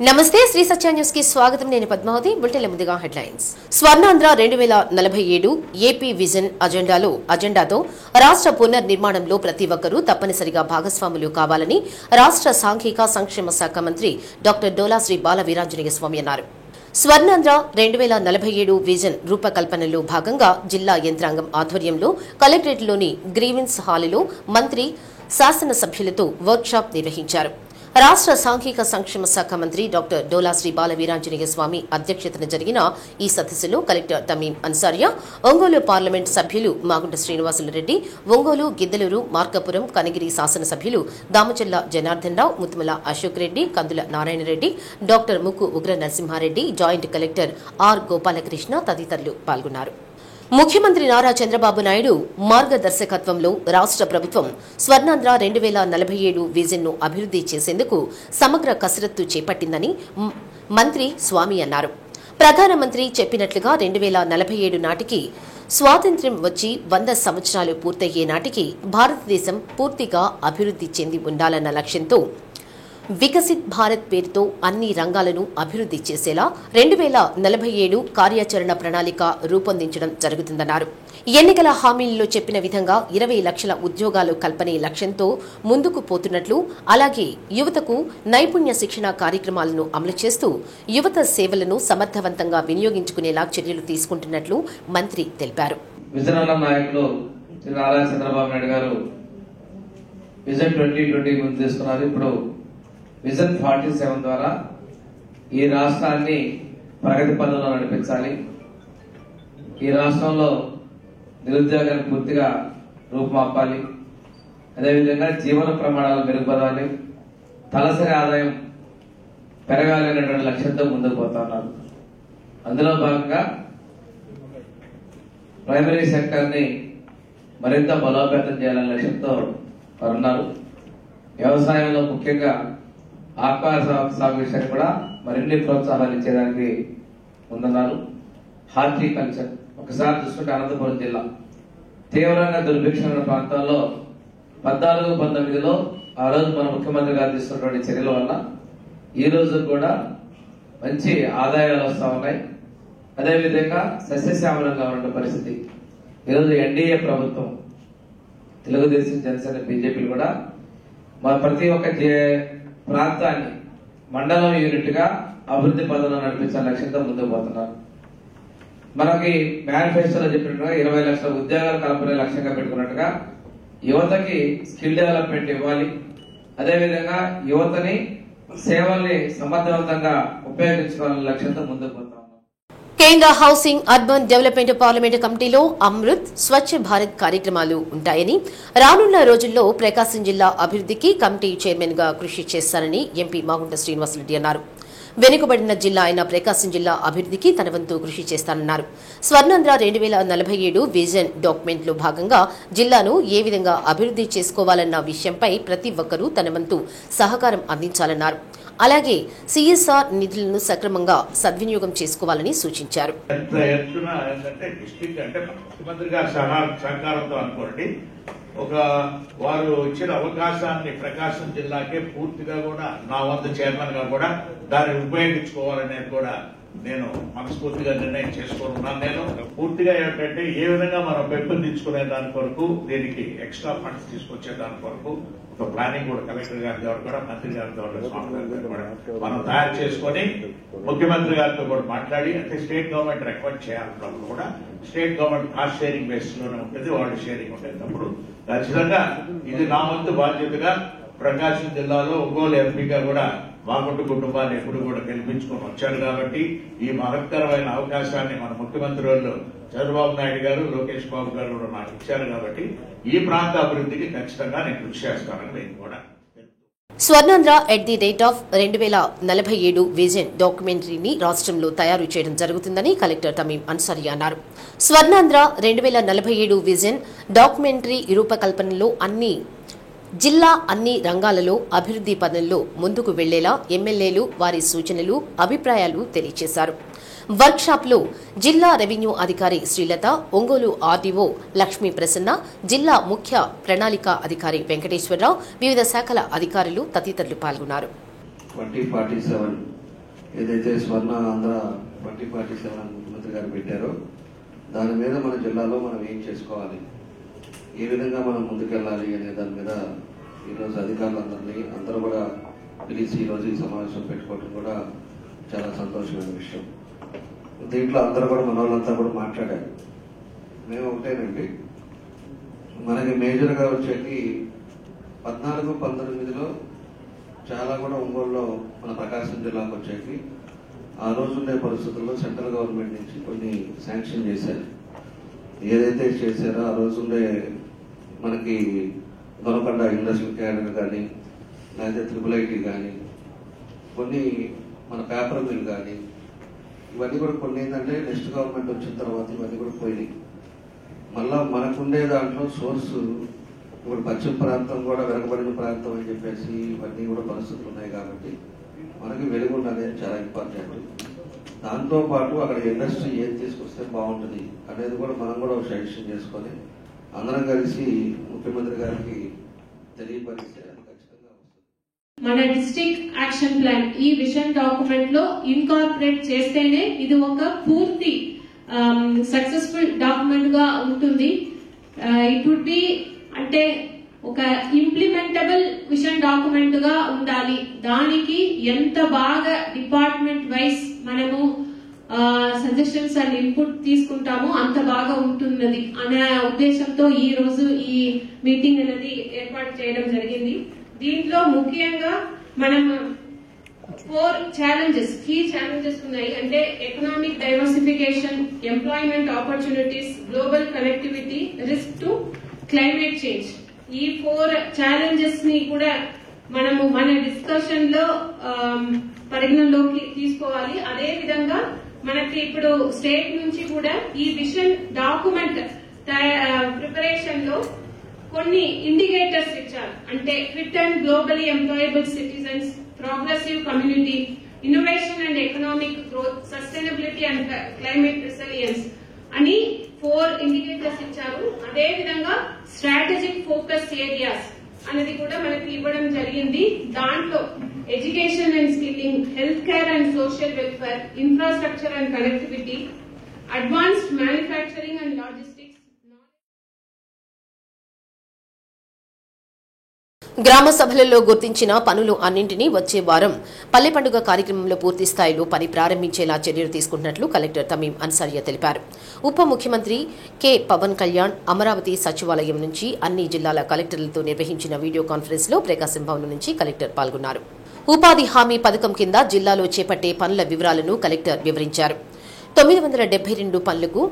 నమస్తే శ్రీ సత్య న్యూస్ కి స్వాగతం. నేను పద్మావతి. బులెటిన్ల ముందుగా హెడ్లైన్స్. స్వర్ణాంధ్ర 2047 ఏపీ విజన్ అజెండాతో రాష్ట్ర పునర్నిర్మాణంలో ప్రతి ఒక్కరూ తప్పనిసరిగా భాగస్వాములు కావాలని రాష్ట్ర సాంఘిక సంక్షేమ శాఖ మంత్రి డాక్టర్ డోలా శ్రీ బాల వీరాంజనేయ స్వామి అన్నారు. స్వర్ణాంధ్ర 2047 విజన్ రూపకల్పనలో భాగంగా జిల్లా యంత్రాంగం ఆధ్వర్యంలో కలెక్టరేట్లోని గ్రీవెన్స్ హాలులో మంత్రి శాసనసభ్యులతో వర్క్షాప్ నిర్వహించారు. రాష్ట్ర సాంఘిక సంక్షేమ శాఖ మంత్రి డాక్టర్ డోలా శ్రీ బాల వీరాంజనేయ స్వామి అధ్యక్షతన జరిగిన ఈ సదస్సులో కలెక్టర్ తమీం అన్సారియా, ఒంగోలు పార్లమెంట్ సభ్యులు మాగుంట శ్రీనివాసులరెడ్డి, ఒంగోలు, గిద్దలూరు, మార్కాపురం, కనగిరి శాసనసభ్యులు Damacharla Janardhan Rao, Muthumula Ashok Reddy, Kandula Narayana Reddy, doctor Mukku Ugra Narasimha Reddy, joint collector R Gopalakrishna తదితరులు పాల్గొన్నారు. ముఖ్యమంత్రి నారా చంద్రబాబు నాయుడు మార్గదర్శకత్వంలో రాష్ట్ర ప్రభుత్వం స్వర్ణాంధ్ర 2047 విజన్ను అభివృద్ది చేసేందుకు సమగ్ర కసరత్తు చేపట్టిందని మంత్రి స్వామి అన్నారు. ప్రధానమంత్రి చెప్పినట్లుగా 2047 నాటికి స్వాతంత్ర్యం వచ్చి 100 సంవత్సరాలు పూర్తయ్యే నాటికి భారతదేశం పూర్తిగా అభివృద్ది చెంది ఉండాలన్న లక్ష్యంతో వికసిత్ భారత్ పేరుతో అన్ని రంగాలను అభివృద్ది చేసేలా 2047 కార్యాచరణ ప్రణాళిక రూపొందించడం జరుగుతుందన్నారు. ఎన్నికల హామీల్లో చెప్పిన విధంగా 20 లక్షల ఉద్యోగాలు కల్పనే లక్ష్యంతో ముందుకు పోతున్నట్లు, అలాగే యువతకు నైపుణ్య శిక్షణ కార్యక్రమాలను అమలు చేస్తూ యువత సేవలను సమర్థవంతంగా వినియోగించుకునేలా చర్యలు తీసుకుంటున్నట్లు మంత్రి తెలిపారు. విజన్ 47 ద్వారా ఈ రాష్ట్రాన్ని ప్రగతి పథంలో నడిపించాలి. ఈ రాష్ట్రంలో నిరుద్యోగాన్ని పూర్తిగా రూపుమాపాలి. అదేవిధంగా జీవన ప్రమాణాలు మెరుగుపడాలి, తలసరి ఆదాయం పెరగాలి అనేటువంటి లక్ష్యంతో ముందుకు పోతా ఉన్నారు. అందులో భాగంగా ప్రైమరీ సెక్టర్ ని మరింత బలోపేతం చేయాలనే లక్ష్యంతో వారు ఉన్నారు. వ్యవసాయంలో ముఖ్యంగా ఆక్వా సాగు విషయాన్ని కూడా మరిన్ని ప్రోత్సాహాలు ఇచ్చేదానికి ముందున్నారు. హార్టికల్చర్ ఒకసారి చూసుకుంటే అనంతపురం జిల్లా తీవ్రంగా దుర్భిక్షమైన ప్రాంతాల్లో 14-19లో ఆ రోజు మన ముఖ్యమంత్రి గారు తీసుకున్నటువంటి చర్యల వల్ల ఈ రోజు కూడా మంచి ఆదాయాలు వస్తా ఉన్నాయి. అదేవిధంగా సస్యశ్యామలంగా ఉన్న పరిస్థితి. ఈరోజు ఎన్డీఏ ప్రభుత్వం, తెలుగుదేశం, జనసేన, బీజేపీలు కూడా మా ప్రతి ఒక్క ప్రాంతాన్ని మండలం యూనిట్ గా అభివృద్ధి పదంలో నడిపించాలని లక్ష్యంతో ముందుకు పోతున్నారు. మనకి మేనిఫెస్టోలో చెప్పినట్టుగా 20 లక్షల ఉద్యోగాలు కల్పనే లక్ష్యంగా పెట్టుకున్నట్టుగా యువతకి స్కిల్ డెవలప్మెంట్ ఇవ్వాలి. అదేవిధంగా యువతని సేవల్ని సమర్థవంతంగా ఉపయోగించుకోవాలనే లక్ష్యంతో ముందుకు పోతాం. కేంద్ర హౌసింగ్, అర్బన్ డెవలప్మెంట్ పార్లమెంటు కమిటీలో అమృత్, స్వచ్ఛ భారత్ కార్యక్రమాలు ఉంటాయని, రానున్న రోజుల్లో ప్రకాశం జిల్లా అభివృద్దికి కమిటీ చైర్మన్ గా కృషి చేస్తారని ఎంపీ మాగుంట శ్రీనివాసులరెడ్డి అన్నారు. వెనుకబడిన జిల్లా అయిన ప్రకాశం జిల్లా అభివృద్దికి తన వంతు కృషి చేస్తానన్నారు. స్వర్ణాంధ్ర 2047 విజన్ డాక్యుమెంట్ లో భాగంగా జిల్లాను ఏ విధంగా అభివృద్ది చేసుకోవాలన్న విషయంపై ప్రతి ఒక్కరూ తన వంతు సహకారం అందించాలన్నారు. అలాగే సిఎస్ఆర్ నిధులను సక్రమంగా సద్వినియోగం చేసుకోవాలని సూచించారు. వారు ఇచ్చిన అవకాశాన్ని ప్రకాశం జిల్లాకే పూర్తిగా కూడా నా వంతు చైర్మన్ గా కూడా దాన్ని ఉపయోగించుకోవాలనేది కూడా నేను మనస్ఫూర్తిగా నిర్ణయం చేసుకుంటున్నాను. నేను పూర్తిగా ఏంటంటే ఏ విధంగా మనం పెంపొందించుకునే దాని కొరకు, దీనికి ఎక్స్ట్రా ఫండ్స్ తీసుకొచ్చే దాని కొరకు ఒక ప్లానింగ్ కూడా కలెక్టర్ గారి ద్వారా కూడా, మంత్రి గారి ద్వారా, స్వామి గారి కూడా మనం తయారు చేసుకుని ముఖ్యమంత్రి గారితో కూడా మాట్లాడి, అంటే స్టేట్ గవర్నమెంట్ రికమెండ్ చేయాలన్నప్పుడు కూడా state government cost sharing base లోనే ఉంటుంది, వాళ్ళు షేరింగ్ ఉండేటప్పుడు ఖచ్చితంగా ఇది నా వంతు బాధ్యతగా ప్రకాశం జిల్లాలో ఒంగోలు ఎంపీగా కూడా మాగుంట కుటుంబాన్ని ఎప్పుడు కూడా గెలిపించుకొని వచ్చారు. కాబట్టి ఈ మహత్తరమైన అవకాశాన్ని మన ముఖ్యమంత్రి వాళ్ళు చంద్రబాబు నాయుడు గారు, లోకేష్ బాబు గారు కూడా నాకు ఇచ్చారు. కాబట్టి ఈ ప్రాంత అభివృద్ధికి ఖచ్చితంగా నేను కృషి చేస్తానని నేను కూడా. స్వర్ణాంధ్ర @2047 విజన్ డాక్యుమెంటరీని రాష్ట్రంలో తయారు చేయడం జరుగుతుందని కలెక్టర్ తమీం అన్సారియా అన్నారు. స్వర్ణాంధ్ర 2047 విజన్ డాక్యుమెంటరీ రూపకల్పనలో జిల్లా అన్ని రంగాలలో అభివృద్ది పదంలో ముందుకు వెళ్లేలా ఎమ్మెల్యేలు వారి సూచనలు, అభిప్రాయాలు తెలియజేశారు. వర్క్షాప్ లో జిల్లా రెవెన్యూ అధికారి శ్రీలత, ఒంగోలు ఆర్డీఓ లక్ష్మీ ప్రసన్న, జిల్లా ముఖ్య ప్రణాళిక అధికారి వెంకటేశ్వరరావు, వివిధ శాఖల అధికారులు తదితరులు పాల్గొన్నారు. 2047 ఏదైతే స్వర్ణ ఆంధ్ర 2047 ముఖ్యమంత్రి గారు పెట్టారో దాని మీద మన జిల్లాలో మనం ఏం చేసుకోవాలి, ఏ విధంగా మనం ముందుకెళ్ళాలి అనే దాని మీద ఈరోజు అధికారులందరినీ అందరూ కూడా పిలిచి ఈరోజు ఈ సమావేశం పెట్టుకోవడం కూడా చాలా సంతోషమైన విషయం. దీంట్లో అందరూ కూడా మన వాళ్ళంతా కూడా మాట్లాడారు. మేము ఒకటేనండి, మనకి మేజర్గా వచ్చేది 14-19లో చాలా కూడా ఒంగోలులో మన ప్రకాశం జిల్లాకు వచ్చేది ఆ రోజు ఉండే పరిస్థితుల్లో సెంట్రల్ గవర్నమెంట్ నుంచి కొన్ని శాంక్షన్ చేశారు. ఏదైతే చేశారో ఆ రోజు ఉండే మనకి దొనకొండ ఇండస్ట్రియల్ క్యాడర్ కానీ, లేకపోతే IIT కానీ, కొన్ని మన పేపర్ మిల్ కానీ, ఇవన్నీ కూడా కొన్ని ఏంటంటే నెక్స్ట్ గవర్నమెంట్ వచ్చిన తర్వాత ఇవన్నీ కూడా పోయినాయి. మళ్ళా మనకుండే దాంట్లో సోర్స్ ఇప్పుడు పశ్చిమ ప్రాంతం కూడా వెనకబడిన ప్రాంతం అని చెప్పేసి ఇవన్నీ కూడా పరిస్థితులు ఉన్నాయి కాబట్టి మనకి వెలుగు అనేది చాలా ఇంపార్టెంట్. దాంతోపాటు అక్కడ ఇండస్ట్రీ ఏం తీసుకొస్తే బాగుంటుంది అనేది కూడా మనం కూడా సజెషన్ చేసుకొని అందరం కలిసి ముఖ్యమంత్రి గారికి తెలియపరిస్తే అది ఖచ్చితంగా వస్తుంది. మన డిస్ట్రిక్ట్ యాక్షన్ ప్లాన్ ఈ విజన్ డాక్యుమెంట్ లో ఇన్కార్పొరేట్ చేస్తేనే ఇది ఒక పూర్తి సక్సెస్ఫుల్ డాక్యుమెంట్ గా ఉంటుంది. ఇట్ వుడ్ బి అంటే ఒక ఇంప్లిమెంటబుల్ విజన్ డాక్యుమెంట్ గా ఉండాలి. దానికి ఎంత బాగా డిపార్ట్మెంట్ వైజ్ మనము సజెషన్స్ అండ్ ఇన్పుట్ తీసుకుంటామో అంత బాగా ఉంటున్నది అనే ఉద్దేశంతో ఈ రోజు ఈ మీటింగ్ అనేది ఏర్పాటు చేయడం జరిగింది. దీంట్లో ముఖ్యంగా మనం 4 ఛాలెంజెస్, కీ ఛాలెంజెస్ ఉన్నాయి. అంటే economic diversification, employment opportunities, global connectivity, risk to climate change. ఈ 4 ఛాలెంజెస్ ని కూడా మనము మన డిస్కషన్ లో పరిగణలోకి తీసుకోవాలి. అదే విధంగా మనకి ఇప్పుడు స్టేట్ నుంచి కూడా ఈ విజన్ డాక్యుమెంట్ ప్రిపరేషన్ లో కొన్ని ఇండికేటర్స్ ఇచ్చారు. అంటే fit and globally employable citizens, progressive community, innovation and economic growth, sustainability and climate resilience అని 4 ఇండికేటర్స్ ఇచ్చారు. అదే విధంగా స్ట్రాటజిక్ ఫోకస్ ఏరియాస్ అనేది కూడా మనకి ఇవ్వడం జరిగింది. దాంట్లో education and skilling, health care and social welfare, infrastructure and connectivity, advanced manufacturing and logistics. గ్రామ సభలలో గుర్తించిన పనులు అన్నింటినీ వచ్చే వారం పల్లె పండుగ కార్యక్రమంలో పూర్తి స్థాయిలో పని ప్రారంభించేలా చర్యలు తీసుకుంటున్నట్లు కలెక్టర్ తమీం అన్సారియా తెలిపారు. ఉప ముఖ్యమంత్రి కె పవన్ కళ్యాణ్ అమరావతి సచివాలయం నుంచి అన్ని జిల్లాల కలెక్టర్లతో నిర్వహించిన వీడియో కాన్ఫరెన్స్ లో ప్రకాశం భవన్ నుంచి కలెక్టర్ పాల్గొన్నారు. ఉపాధి హామీ పథకం కింద జిల్లాలో చేపట్టే పనుల వివరాలను కలెక్టర్ వివరించారు. 922 పనులకు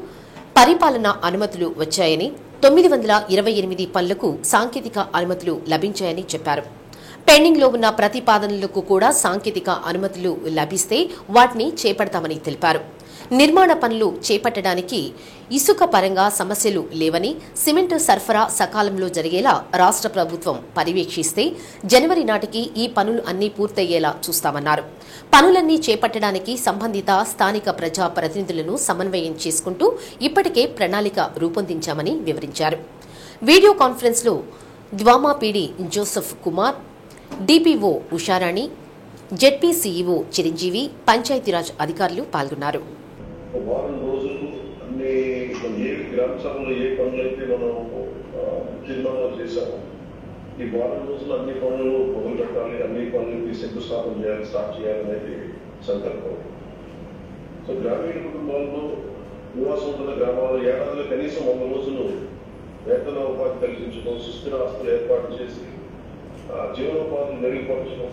పరిపాలనా అనుమతులు వచ్చాయని, 928 పనులకు సాంకేతిక అనుమతులు లభించాయని చెప్పారు. పెండింగ్ లో ఉన్న ప్రతిపాదనలకు కూడా సాంకేతిక అనుమతులు లభిస్తే వాటిని చేపడతామని తెలిపారు. నిర్మాణ పనులు చేపట్టడానికి ఇసుక పరంగా సమస్యలు లేవని, సిమెంట్ సరఫరా సకాలంలో జరిగేలా రాష్ట్ర ప్రభుత్వం పర్యవేక్షిస్తే జనవరి నాటికి ఈ పనులు అన్నీ పూర్తయ్యేలా చూస్తామన్నారు. పనులన్నీ చేపట్టడానికి సంబంధిత స్థానిక ప్రజా ప్రతినిధులను సమన్వయం చేసుకుంటూ ఇప్పటికే ప్రణాళిక రూపొందించామని వివరించారు. వీడియో కాన్ఫరెన్స్ లో ద్వామా PD Joseph Kumar, DPO Usharani, ZP CEO Chiranjeevi, Panchayati Raj అధికారులు పాల్గొన్నారు. వారం రోజులు అన్ని ఏ గ్రామ సభలో ఏ పనులైతే మనం తీర్మానాలు చేశామో ఈ వారం రోజులు అన్ని పనులు మొదలు పెట్టాలి, అన్ని పనులకి శంకుస్థాపన చేయాలి, స్టార్ట్ చేయాలనేది సంకల్పం. సో గ్రామీణ కుటుంబాల్లో నివాసం ఉంటున్న గ్రామాల్లో ఏడాదిలో కనీసం 100 రోజులు వేతన ఉపాధి కల్పించడం, సుస్థిర ఆస్తులు ఏర్పాటు చేసి జీవనోపాధిని మెరుగుపరచడం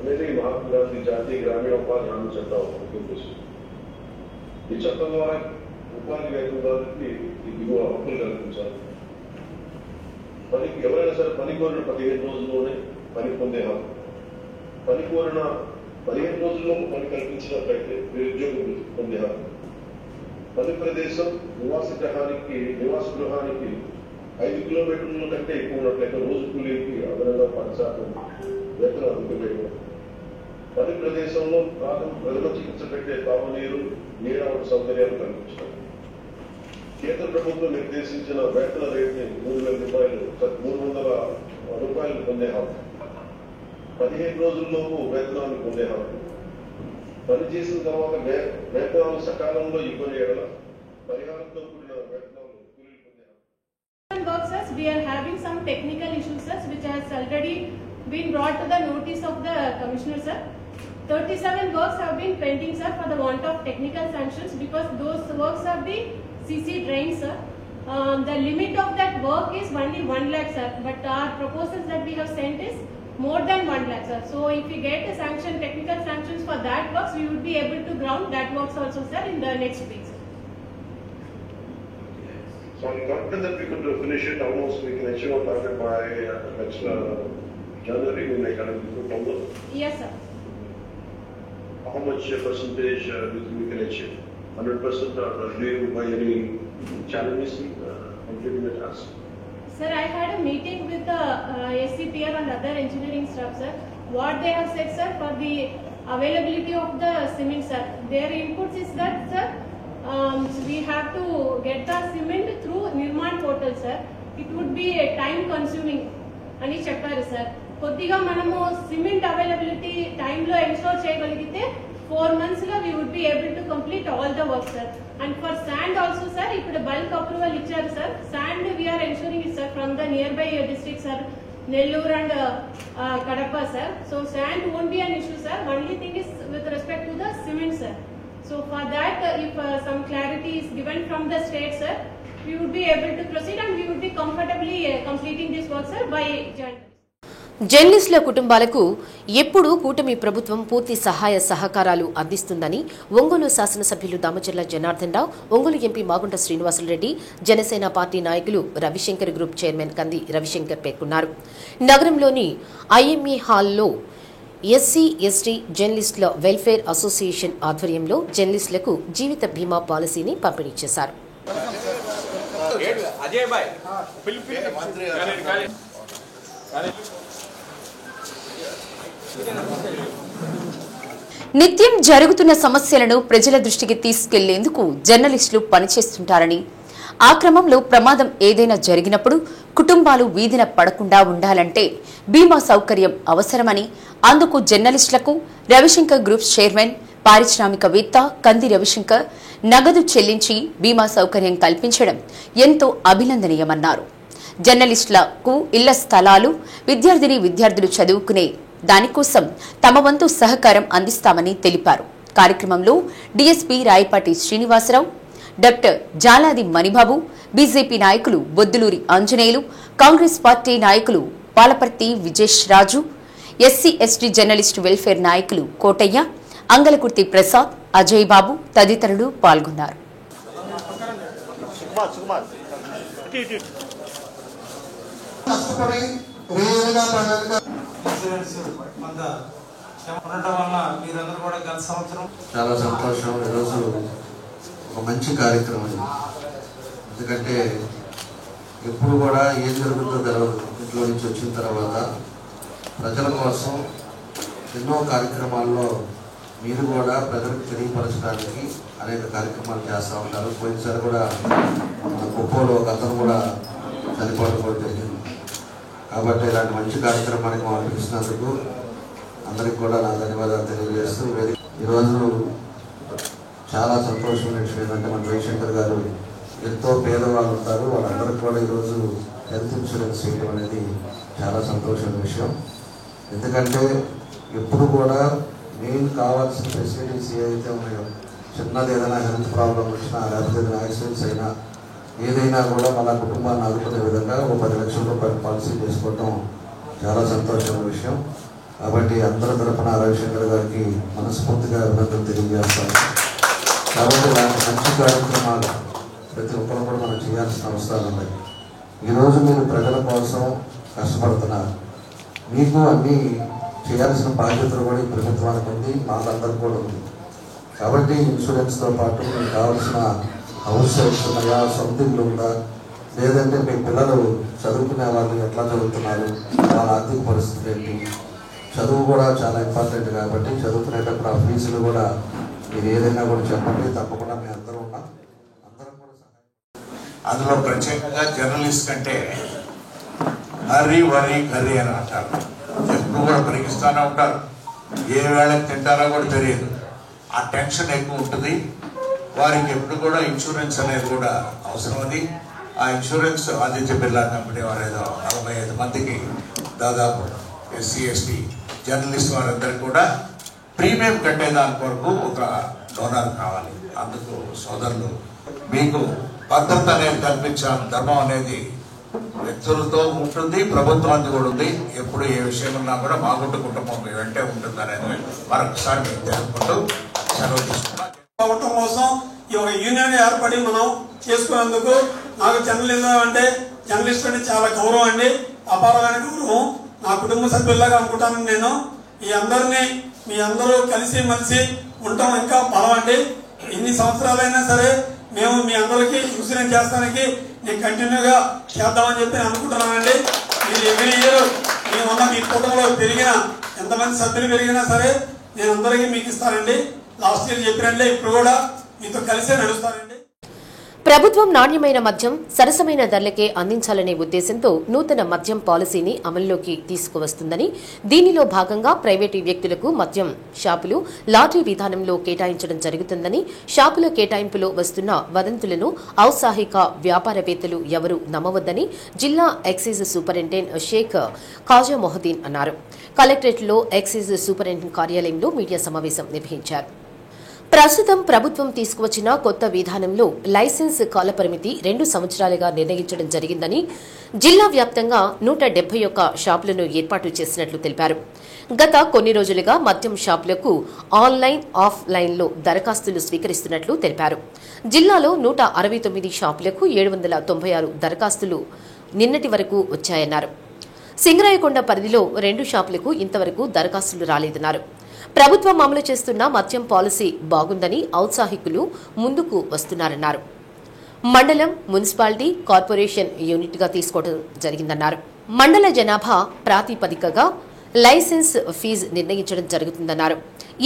అనేది మహాత్మా గాంధీ జాతీయ గ్రామీణ ఉపాధి హామీ చట్టం ముఖ్య ఉద్దేశం. ఈ చట్టం ద్వారా ఉపాధి వేతనదారులకి ఈ దిగువ హక్కులు కల్పించాలి. పనికి ఎవరైనా సరే పని కోరిన 15 రోజుల్లోనే పని పొందే హక్కు, పని కోరిన 15 రోజుల్లో పని కల్పించినట్లయితే నిరుద్యోగం పొందే హక్కు, పని ప్రదేశం నివాస గృహానికి 5 కిలోమీటర్ల కంటే ఎక్కువ ఉన్నట్లయితే రోజు కూలీకి అదనంగా 10% వేతనం అందుకునేయడం, పని ప్రదేశంలో ప్రథమ చికిత్స పెట్టే తాగునీరు, నీరు సౌకర్యాలు కల్పించడం, కేంద్ర ప్రభుత్వం నిర్దేశించిన వేతన రేటుని 300 రూపాయలు పొందే హక్కు, 15 రోజుల్లోపు వేతనాన్ని పొందే హక్కు, పని చేసిన తర్వాత వేతనాలు సకాలంలో ఇవ్వని ఎడల పరిహారంతో కూడిన వేతనాలు కూలీలు పొందారు. We are having some technical issues, sir, which has already been brought to the notice of the commissioner, sir. 37 works have been pending, sir, for the want of technical sanctions because those works are the CC drains, sir. The limit of that work is only 1 lakh, sir, but our proposals that we have sent is more than 1 lakh, sir. So if we get a sanction, technical sanctions for that works, we would be able to ground that works also, sir, in the next week, sir. So I'm confident that we could finish it almost, we can achieve our target by next January in the economic proposal. Yes, sir. How much percentage we can achieve? 100% or do you by any challenges completing the task? Sir, I had a meeting with the SCPR and other engineering staff, sir. What they have said, sir, for the availability of the cement, sir, their inputs is that, sir, we have to get the cement through Nirman portal, sir. It would be time consuming అని చెప్పారు sir. కొద్దిగా మనము cement availability టైంలో ensure చేయగలిగితే 4 months లో we would be able to complete all the work, sir. And for sand also, sir, ఇప్పుడు bulk approval ఇచ్చారు sir. Sand we are ensuring it, sir, from the nearby districts, sir, Nellore and Kadapa, sir. So sand won't be an issue, sir. Only thing is with respect to the cement, sir. So for that, if some clarity is given from the state, sir, we would be able to proceed and we would be comfortably completing this work, sir, by January. జర్నలిస్టుల కుటుంబాలకు ఎప్పుడూ కూటమి ప్రభుత్వం పూర్తి సహాయ సహకారాలు అందిస్తుందని ఒంగోలు శాసనసభ్యులు దామచర్ల జనార్దన్ రావు, ఒంగోలు ఎంపీ మాగుంట శ్రీనివాసులరెడ్డి, జనసేన పార్టీ నాయకులు రవిశంకర్ గ్రూప్ చైర్మన్ కంది రవిశంకర్ పేర్కొన్నారు. నగరంలోని ఐఎంఏ హాల్లో ఎస్సీ ఎస్టీ జర్నలిస్టుల వెల్ఫేర్ అసోసియేషన్ ఆధ్వర్యంలో జర్నలిస్టులకు జీవిత బీమా పాలసీని పంపిణీ చేశారు. నిత్యం జరుగుతున్న సమస్యలను ప్రజల దృష్టికి తీసుకెళ్లేందుకు జర్నలిస్టులు పనిచేస్తుంటారని, ఆ క్రమంలో ప్రమాదం ఏదైనా జరిగినప్పుడు కుటుంబాలు వీధిన పడకుండా ఉండాలంటే బీమా సౌకర్యం అవసరమని, అందుకు జర్నలిస్టులకు రవిశంకర్ గ్రూప్ చైర్మన్ పారిశ్రామికవేత్త కంది రవిశంకర్ నగదు చెల్లించి బీమా సౌకర్యం కల్పించడం ఎంతో అభినందనీయమన్నారు. జర్నలిస్టులకు ఇళ్ల స్థలాలు, విద్యార్థులు చదువుకునే దానికోసం తమ వంతు సహకారం అందిస్తామని తెలిపారు. కార్యక్రమంలో DSP Rayapati Srinivasa Rao, doctor Jaladi Manibabu, BJP నాయకులు బొద్దులూరి ఆంజనేయులు, కాంగ్రెస్ పార్టీ నాయకులు Palaparthi Vijesh Raju, SC ST journalist welfare నాయకులు కోటయ్య, అంగలకుర్తి ప్రసాద్, అజయ్ బాబు తదితరులు పాల్గొన్నారు. చాలా సంతోషం. ఈరోజు ఒక మంచి కార్యక్రమం. ఎందుకంటే ఎప్పుడు కూడా ఏం జరుగుతుందో తెలియదు. ఇంట్లో నుంచి వచ్చిన తర్వాత ప్రజల కోసం ఎన్నో కార్యక్రమాల్లో మీరు కూడా ప్రజలకు తెలియపరచడానికి అనేక కార్యక్రమాలు చేస్తూ ఉంటారు. పోయినసారి కూడా మన కుప్పలో ఒక అతను కూడా చనిపోవడం కూడా జరిగింది. కాబట్టి ఇలాంటి మంచి కార్యక్రమానికి మనం పిలిచినందుకు అందరికి కూడా నా ధన్యవాదాలు తెలియజేస్తూ, ఈరోజు చాలా సంతోషమైన విషయం ఏంటంటే మన రవిశంకర్ గారు ఎంతో పేదవాళ్ళు ఉంటారు, వాళ్ళందరికీ కూడా ఈరోజు హెల్త్ ఇన్సూరెన్స్ చేయడం అనేది చాలా సంతోషమైన విషయం. ఎందుకంటే ఎప్పుడు కూడా మెయిన్ కావాల్సిన ఫెసిలిటీస్ ఏదైతే ఉన్నాయో, చిన్నది ఏదైనా హెల్త్ ప్రాబ్లం వచ్చినా లేకపోతే ఏదైనా యాక్సిడెంట్స్ అయినా ఏదైనా కూడా మన కుటుంబాన్ని ఆదుకునే విధంగా ఒక 10 లక్షల రూపాయల పాలసీ చేసుకోవడం చాలా సంతోషమైన విషయం. కాబట్టి అందరి తరఫున రవిశంకర్ గారికి మనస్ఫూర్తిగా అభినందనలు తెలియజేస్తాను. కాబట్టి ఇలాంటి మంచి కార్యక్రమాలు ప్రతి ఒక్కరు కూడా మనం చేయాల్సిన అవసరాలు ఉన్నాయి. ఈరోజు మీరు ప్రజల కోసం కష్టపడుతున్నారు. మీకు అన్నీ చేయాల్సిన బాధ్యతలు కూడా ఈ ప్రభుత్వానికి ఉంది, మాకందరికి కూడా ఉంది. కాబట్టి ఇన్సూరెన్స్తో పాటు మీకు కావాల్సిన హౌస్ ఉన్నాయా, సొంత ఇల్లు ఉందా, లేదంటే మీ పిల్లలు చదువుకునే వాళ్ళు ఎట్లా చదువుతున్నారు, వాళ్ళ ఆర్థిక పరిస్థితి ఏంటి, చదువు కూడా చాలా ఇంపార్టెంట్. కాబట్టి చదువుకునేటప్పుడు ఆ ఫీజులు కూడా మీరు ఏదైనా కూడా చెప్పండి, తప్పకుండా మేము అందరూ ఉన్నాం, అందరం కూడా సహాయం. అందులో ప్రత్యేకంగా జర్నలిస్ట్ కంటే హర్రీ వరీ కర్రీ అని అంటారు. ఎప్పుడు కూడా పరిగిస్తూనే ఉంటారు. ఏ వేళకి తింటారో కూడా తెలియదు. ఆ టెన్షన్ ఎక్కువ ఉంటుంది. వారికి ఎప్పుడు కూడా ఇన్సూరెన్స్ అనేది కూడా అవసరం. అది ఆ ఇన్సూరెన్స్ ఆదిత్య బిర్లా కంపెనీ వారు ఏదో 45 మందికి దాదాపు ఎస్సీ ఎస్టీ జర్నలిస్ట్ వారందరికీ కూడా ప్రీమియం కట్టేదాని కొరకు ఒక డోనర్ కావాలి. అందుకు సోదరులు మీకు భద్రత అనేది కల్పించాలి. ధర్మం అనేది వ్యక్తులతో ఉంటుంది, ప్రభుత్వానికి కూడా ఉంది. ఎప్పుడు ఏ విషయం ఉన్నా కూడా మా కుటుంబం మీ వెంటే ఉంటుంది అనేది మరొకసారి మీకు తెలుపుకుంటూ సెలవు తీసుకున్నాం. అవటం కోసం ఈ ఒక యూనియన్ ఏర్పడి మనం చేసుకునేందుకు నాకు జర్నలిజం అంటే జర్నలిస్ట్ అంటే చాలా గౌరవం అండి, అపారమైన గౌరవం. నా కుటుంబ సభ్యుల్లాగా అనుకుంటాను నేను. మీ అందరూ కలిసి మలిసి ఉండటం ఇంకా బలం అండి. ఎన్ని సంవత్సరాలైనా సరే మేము మీ అందరికీ ఇన్సూరెన్స్ చేస్తానికి నేను కంటిన్యూగా చేద్దామని చెప్పి అనుకుంటున్నానండి. మీరు ఎవ్రీ ఇయర్ మేమున్న మీ కుటుంబంలో పెరిగిన ఎంతమంది సభ్యులు పెరిగినా సరే నేను అందరికీ మీకు ఇస్తానండి. లాస్ట్ ఇయర్ చెప్పినట్లే ఇప్పుడు కూడా మీతో కలిసే నడుస్తానండి. ప్రభుత్వం నాణ్యమైన మద్యం సరసమైన ధరలకే అందించాలనే ఉద్దేశంతో నూతన మద్యం పాలసీని అమల్లోకి తీసుకువస్తుందని, దీనిలో భాగంగా ప్రైవేటు వ్యక్తులకు మద్యం షాపులు లాటరీ విధానంలో కేటాయించడం జరుగుతుందని, షాపుల కేటాయింపులో వస్తున్న వదంతులను ఔత్సాహిక వ్యాపారవేత్తలు ఎవరూ నమ్మవద్దని జిల్లా ఎక్సైజ్ సూపరింటెండెంట్ షేక్ ఖాజా మొహద్దీన్ అన్నారు. కలెక్టరేట్లో ఎక్సైజ్ సూపరింటెండెంట్ కార్యాలయంలో మీడియా సమావేశం నిర్వహించారు. ప్రస్తుతం ప్రభుత్వం తీసుకువచ్చిన కొత్త విధానంలో లైసెన్స్ కాలపరిమితి 2 సంవత్సరాలుగా నిర్ణయించడం జరిగిందని, జిల్లా వ్యాప్తంగా 171 షాపులను ఏర్పాటు చేసినట్లు తెలిపారు. గత కొన్ని రోజులుగా మద్యం షాపులకు ఆన్లైన్, ఆఫ్లైన్లో దరఖాస్తులు స్వీకరిస్తున్నట్లు తెలిపారు. జిల్లాలో 169 షాపులకు 796 దరఖాస్తులు నిన్నటి వరకు వచ్చాయన్నారు. సింగరాయకొండ పరిధిలో 2 షాపులకు ఇంతవరకు దరఖాస్తులు రాలేదన్నారు. ప్రభుత్వం అమలు చేస్తున్న మద్యం పాలసీ బాగుందని ఔత్సాహికులు ముందుకు వస్తున్నారన్నారు. మండలం, మున్సిపాలిటీ, కార్పొరేషన్ యూనిట్గా తీసుకోవడం జరిగిందన్నారు. మండల జనాభా ప్రాతిపదికగా లైసెన్స్ ఫీజు నిర్ణయించడం జరుగుతుందన్నారు.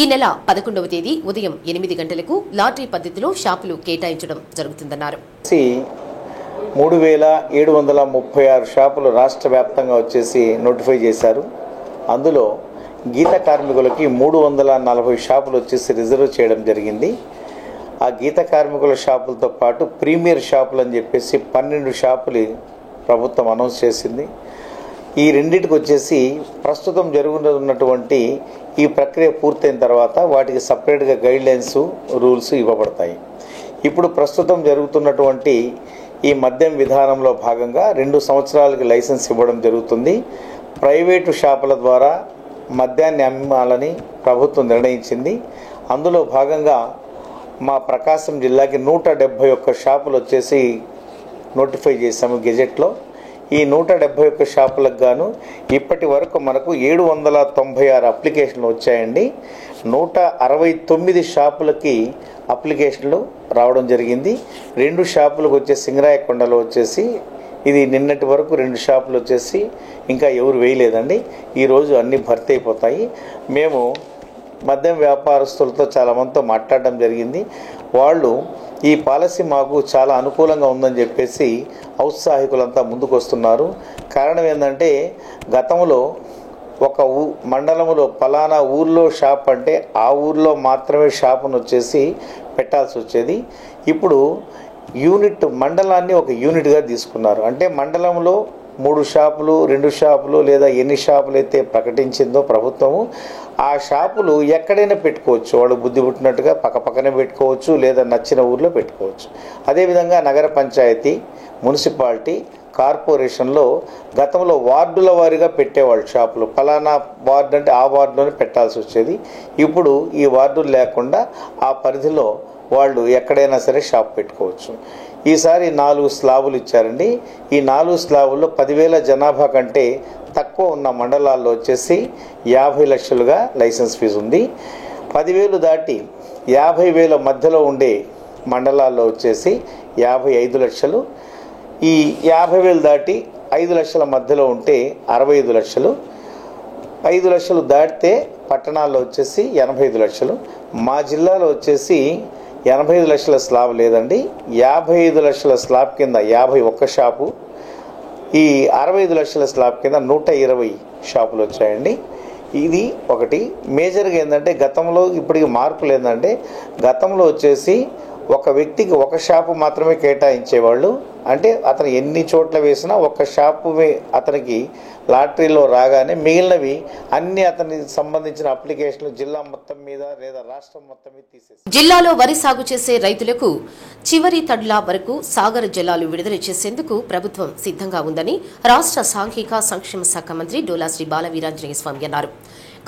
ఈ నెల 11వ తేదీ ఉదయం 8 గంటలకు లాటరీ పద్ధతిలో షాపులు కేటాయించడం జరుగుతుందన్నారు. 3736 షాపులు రాష్ట్ర వ్యాప్తంగా వచ్చేసి నోటిఫై చేశారు. అందులో గీత కార్మికులకి 340 షాపులు వచ్చేసి రిజర్వ్ చేయడం జరిగింది. ఆ గీత కార్మికుల షాపులతో పాటు ప్రీమియర్ షాపులు అని చెప్పేసి 12 షాపులు ప్రభుత్వం అనౌన్స్ చేసింది. ఈ రెండింటికి వచ్చేసి ప్రస్తుతం జరుగుతున్నటువంటి ఈ ప్రక్రియ పూర్తయిన తర్వాత వాటికి సపరేట్గా గైడ్లైన్స్, రూల్స్ ఇవ్వబడతాయి. ఇప్పుడు ప్రస్తుతం జరుగుతున్నటువంటి ఈ మద్యం విధానంలో భాగంగా 2 సంవత్సరాలకి లైసెన్స్ ఇవ్వడం జరుగుతుంది. ప్రైవేటు షాపుల ద్వారా మద్యాన్ని అమ్మాలని ప్రభుత్వం నిర్ణయించింది. అందులో భాగంగా మా ప్రకాశం జిల్లాకి 171 షాపులు వచ్చేసి నోటిఫై చేశాము గెజెట్లో. ఈ 171 షాపులకు గాను ఇప్పటి వరకు మనకు 796 అప్లికేషన్లు వచ్చాయండి. 169 షాపులకి అప్లికేషన్లు రావడం జరిగింది. 2 షాపులకు వచ్చే సింగరాయకొండలో వచ్చేసి ఇది నిన్నటి వరకు 2 షాపులు వచ్చేసి ఇంకా ఎవరు వేయలేదండి. ఈరోజు అన్నీ భర్తీ అయిపోతాయి. మేము మద్యం వ్యాపారస్తులతో చాలామందితో మాట్లాడడం జరిగింది. వాళ్ళు ఈ పాలసీ మాకు చాలా అనుకూలంగా ఉందని చెప్పేసి ఔత్సాహికులంతా ముందుకు వస్తున్నారు. కారణం ఏంటంటే గతంలో ఒక మండలంలో పలానా ఊర్లో షాప్ అంటే ఆ ఊర్లో మాత్రమే షాపును వచ్చేసి పెట్టాల్సి వచ్చేది. ఇప్పుడు యూనిట్ మండలాన్ని ఒక యూనిట్గా తీసుకున్నారు. అంటే మండలంలో 3 షాపులు, 2 షాపులు లేదా ఎన్ని షాపులు అయితే ప్రకటించిందో ప్రభుత్వము, ఆ షాపులు ఎక్కడైనా పెట్టుకోవచ్చు. వాడు బుద్ధి పుట్టినట్టుగా పక్కపక్కనే పెట్టుకోవచ్చు లేదా నచ్చిన ఊర్లో పెట్టుకోవచ్చు. అదేవిధంగా నగర పంచాయతీ, మున్సిపాలిటీ, కార్పొరేషన్లో గతంలో వార్డుల వారీగా పెట్టేవాళ్ళు షాపులు. ఫలానా వార్డు అంటే ఆ వార్డులోనే పెట్టాల్సి వచ్చేది. ఇప్పుడు ఈ వార్డులు లేకుండా ఆ పరిధిలో వాళ్ళు ఎక్కడైనా సరే షాప్ పెట్టుకోవచ్చు. ఈసారి 4 స్లాబులు ఇచ్చారండి. ఈ 4 స్లాబుల్లో 10,000 జనాభా కంటే తక్కువ ఉన్న మండలాల్లో వచ్చేసి 50 లక్షలుగా లైసెన్స్ ఫీజు ఉంది. 10,000 దాటి 50,000 మధ్యలో ఉండే మండలాల్లో వచ్చేసి 55 లక్షలు. ఈ 50,000 దాటి 5 లక్షల మధ్యలో ఉంటే 65 లక్షలు. 5 లక్షలు దాటితే పట్టణాల్లో వచ్చేసి 85 లక్షలు. మా జిల్లాలో వచ్చేసి 85 లక్షల స్లాబ్ లేదండి. 55 లక్షల స్లాబ్ కింద 51 షాపు, ఈ 65 లక్షల స్లాబ్ కింద 120 షాపులు వచ్చాయండి. ఇది ఒకటి. మేజర్గా ఏంటంటే గతంలో ఇప్పటికి మార్పులు ఏంటంటే గతంలో వచ్చేసి ఒక వ్యక్తికి ఒక షాపు మాత్రమే కేటాయించేవాళ్ళు. అంటే అతను ఎన్ని చోట్ల వేసినా ఒక షాపు అతనికి లాటరీలో రాగానే మిగిలినవి అన్ని అతనికి సంబంధించిన అప్లికేషన్లు జిల్లా మొత్తం మీద లేదా రాష్ట్రం మొత్తం మీద తీసేసి జిల్లాలో వరి సాగు చేసే రైతులకు చివరి తడుల వరకు సాగర జలాలు విడుదల చేసేందుకు ప్రభుత్వం సిద్ధంగా ఉందని రాష్ట్ర సాంఘిక సంక్షేమ శాఖ మంత్రి డోలా శ్రీ బాల వీరాంజనేయ స్వామి అన్నారు.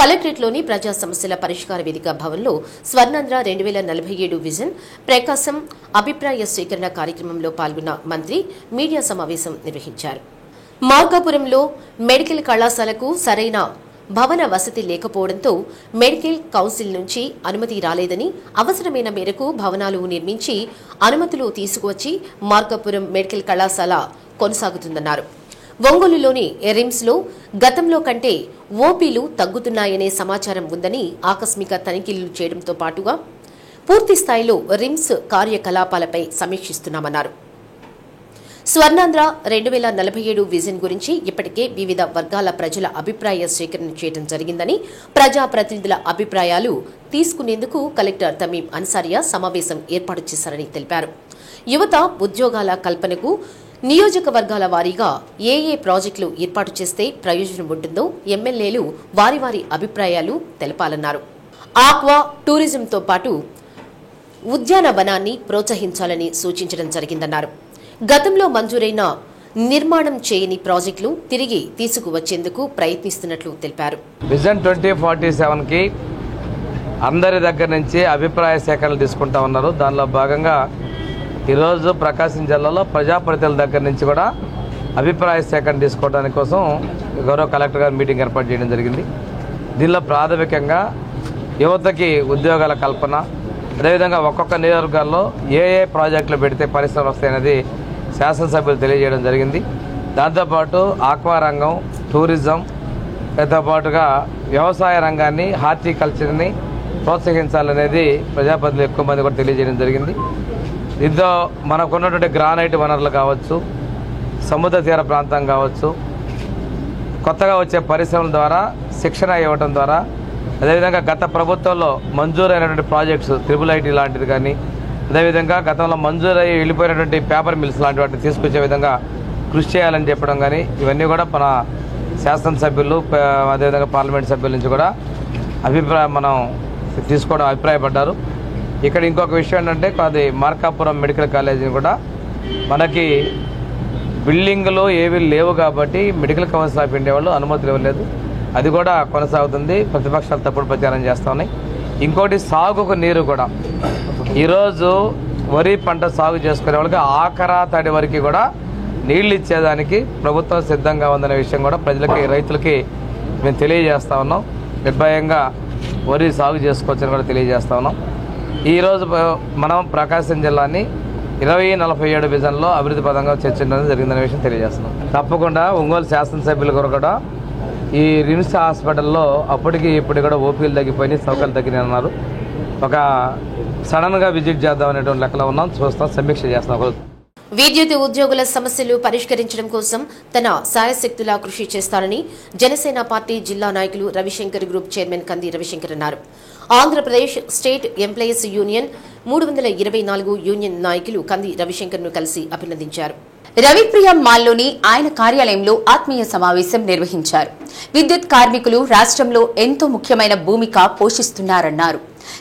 కలెక్టరేట్లోని ప్రజా సమస్యల పరిష్కార వేదిక భవన్లో స్వర్ణాంధ్ర 2047 విజన్ ప్రకాశం అభిప్రాయ స్వీకరణ కార్యక్రమంలో పాల్గొన్న మంత్రి మీడియా సమావేశం నిర్వహించారు. మార్కాపురంలో మెడికల్ కళాశాలకు సరైన భవన వసతి లేకపోవడంతో మెడికల్ కౌన్సిల్ నుంచి అనుమతి రాలేదని, అవసరమైన మేరకు భవనాలు నిర్మించి అనుమతులు తీసుకువచ్చి మార్కాపురం మెడికల్ కళాశాల కొనసాగుతుందన్నారు. ఒంగోలులోని రిమ్స్లో గతంలో కంటే ఓపీలు తగ్గుతున్నాయనే సమాచారం ఉందని ఆకస్మిక తనిఖీలు చేయడంతో పాటుగా పూర్తి స్థాయిలో రిమ్స్ కార్యకలాపాలపై సమీక్షిస్తున్నామన్నారు. స్వర్ణాంధ్ర 2047 విజన్ గురించి ఇప్పటికే వివిధ వర్గాల ప్రజల అభిప్రాయ సేకరణ చేయడం జరిగిందని, ప్రజాప్రతినిధుల అభిప్రాయాలు తీసుకునేందుకు కలెక్టర్ తమీం అన్సారియా సమావేశం ఏర్పాటు చేశారని తెలిపారు. యువత ఉద్యోగాల కల్పనకు నియోజకవర్గాల వారీగా ఏ ప్రాజెక్టులు ఏర్పాటు చేస్తే ప్రయోజనం ఉంటుందో ఎమ్మెల్యేలు వారి వారి అభిప్రాయాలు తెలపాలన్నారు. ఆక్వా టూరిజంతో పాటు ఉద్యానవనాన్ని ప్రోత్సహించాలని సూచించడం జరిగిందన్నారు. గతంలో మంజూరైన నిర్మాణం చేయని ప్రాజెక్టులు తిరిగి తీసుకువచ్చేందుకు ప్రయత్నిస్తున్నట్లు తెలిపారు. విజన్ 2047కి అందరి దగ్గర నుంచి అభిప్రాయ సేకరణలు తీసుకుంటా ఉన్నారు. దానిలో భాగంగా ఈరోజు ప్రకాశం జిల్లాలో ప్రజాప్రతినిధుల దగ్గర నుంచి కూడా అభిప్రాయ సేకరణ తీసుకోవడానికి కోసం గౌరవ కలెక్టర్ గారు మీటింగ్ ఏర్పాటు చేయడం జరిగింది. దీనిలో ప్రాథమికంగా యువతకి ఉద్యోగాల కల్పన, అదేవిధంగా ఒక్కొక్క నియోజకవర్గాల్లో ఏ ప్రాజెక్టులు పెడితే పరిశ్రమలు వస్తాయనేది శాసనసభ్యులు తెలియజేయడం జరిగింది. దాంతోపాటు ఆక్వా రంగం, టూరిజం, దాంతో పాటుగా వ్యవసాయ రంగాన్ని, హార్టికల్చర్ని ప్రోత్సహించాలనేది ప్రజాప్రతినిధులు ఎక్కువ మంది కూడా తెలియజేయడం జరిగింది. దీంతో మనకున్నటువంటి గ్రానైట్ వనరులు కావచ్చు, సముద్ర తీర ప్రాంతం కావచ్చు, కొత్తగా వచ్చే పరిశ్రమల ద్వారా శిక్షణ ఇవ్వడం ద్వారా, అదేవిధంగా గత ప్రభుత్వంలో మంజూరైనటువంటి ప్రాజెక్ట్స్ IIIT లాంటిది కానీ, అదేవిధంగా గతంలో మంజూరయ్యి వెళ్ళిపోయినటువంటి పేపర్ మిల్స్ లాంటి వాటిని తీసుకొచ్చే విధంగా కృషి చేయాలని చెప్పడం కానీ, ఇవన్నీ కూడా మన శాసనసభ్యులు అదేవిధంగా పార్లమెంట్ సభ్యుల నుంచి కూడా మనం తీసుకోవడం అభిప్రాయపడ్డారు. ఇక్కడ ఇంకొక విషయం ఏంటంటే అది మార్కాపురం మెడికల్ కాలేజీని కూడా మనకి బిల్డింగ్లు ఏవి లేవు కాబట్టి మెడికల్ కౌన్సిల్ ఆఫ్ ఇండియా వాళ్ళు అనుమతులు ఇవ్వలేదు. అది కూడా కొనసాగుతుంది. ప్రతిపక్షాలు తప్పుడు ప్రచారం చేస్తూ ఉన్నాయి. ఇంకోటి సాగుకు నీరు కూడా ఈరోజు వరి పంట సాగు చేసుకునే వాళ్ళకి ఆఖరా తడి వరకు కూడా నీళ్లు ఇచ్చేదానికి ప్రభుత్వం సిద్ధంగా ఉందనే విషయం కూడా ప్రజలకి, రైతులకి మేము తెలియజేస్తా ఉన్నాం. నిర్భయంగా వరి సాగు చేసుకోవచ్చని కూడా తెలియజేస్తా ఉన్నాం. ఈరోజు మనం ప్రకాశం జిల్లాని 2047 విజన్లో అభివృద్ధి పదంగా చర్చించడం జరిగిందనే విషయం తెలియజేస్తున్నాం. తప్పకుండా ఒంగోలు శాసనసభ్యులు కూడా ఈ రిమ్స్ హాస్పిటల్లో అప్పటికి ఇప్పుడు కూడా ఓపీలు తగ్గిపోయినాయి, సౌకర్యాలు తగ్గినాయి అన్నారు. ఒక సడన్గా విజిట్ చేద్దాం అనేటువంటి లెక్కలో ఉన్నాం. చూస్తాం, సమీక్ష చేస్తాం. విద్యుత్ ఉద్యోగుల సమస్యలు పరిష్కరించడం కోసం తన శాయశక్తులా కృషి చేస్తారని జనసేన పార్టీ జిల్లా నాయకులు రవిశంకర్ గ్రూప్ చైర్మన్ కంది రవిశంకర్ అన్నారు. Andhra Pradesh state employees union 324 union నాయకులు కంది రవిశంకర్ ను కలిసి అభినందించారు. రవిప్రియ మాల్లోని ఆయన కార్యాలయంలో ఆత్మీయ సమావేశం నిర్వహించారు. విద్యుత్ కార్మికులు రాష్ట్రంలో ఎంతో ముఖ్యమైన భూమిక పోషిస్తున్నారన్నారు.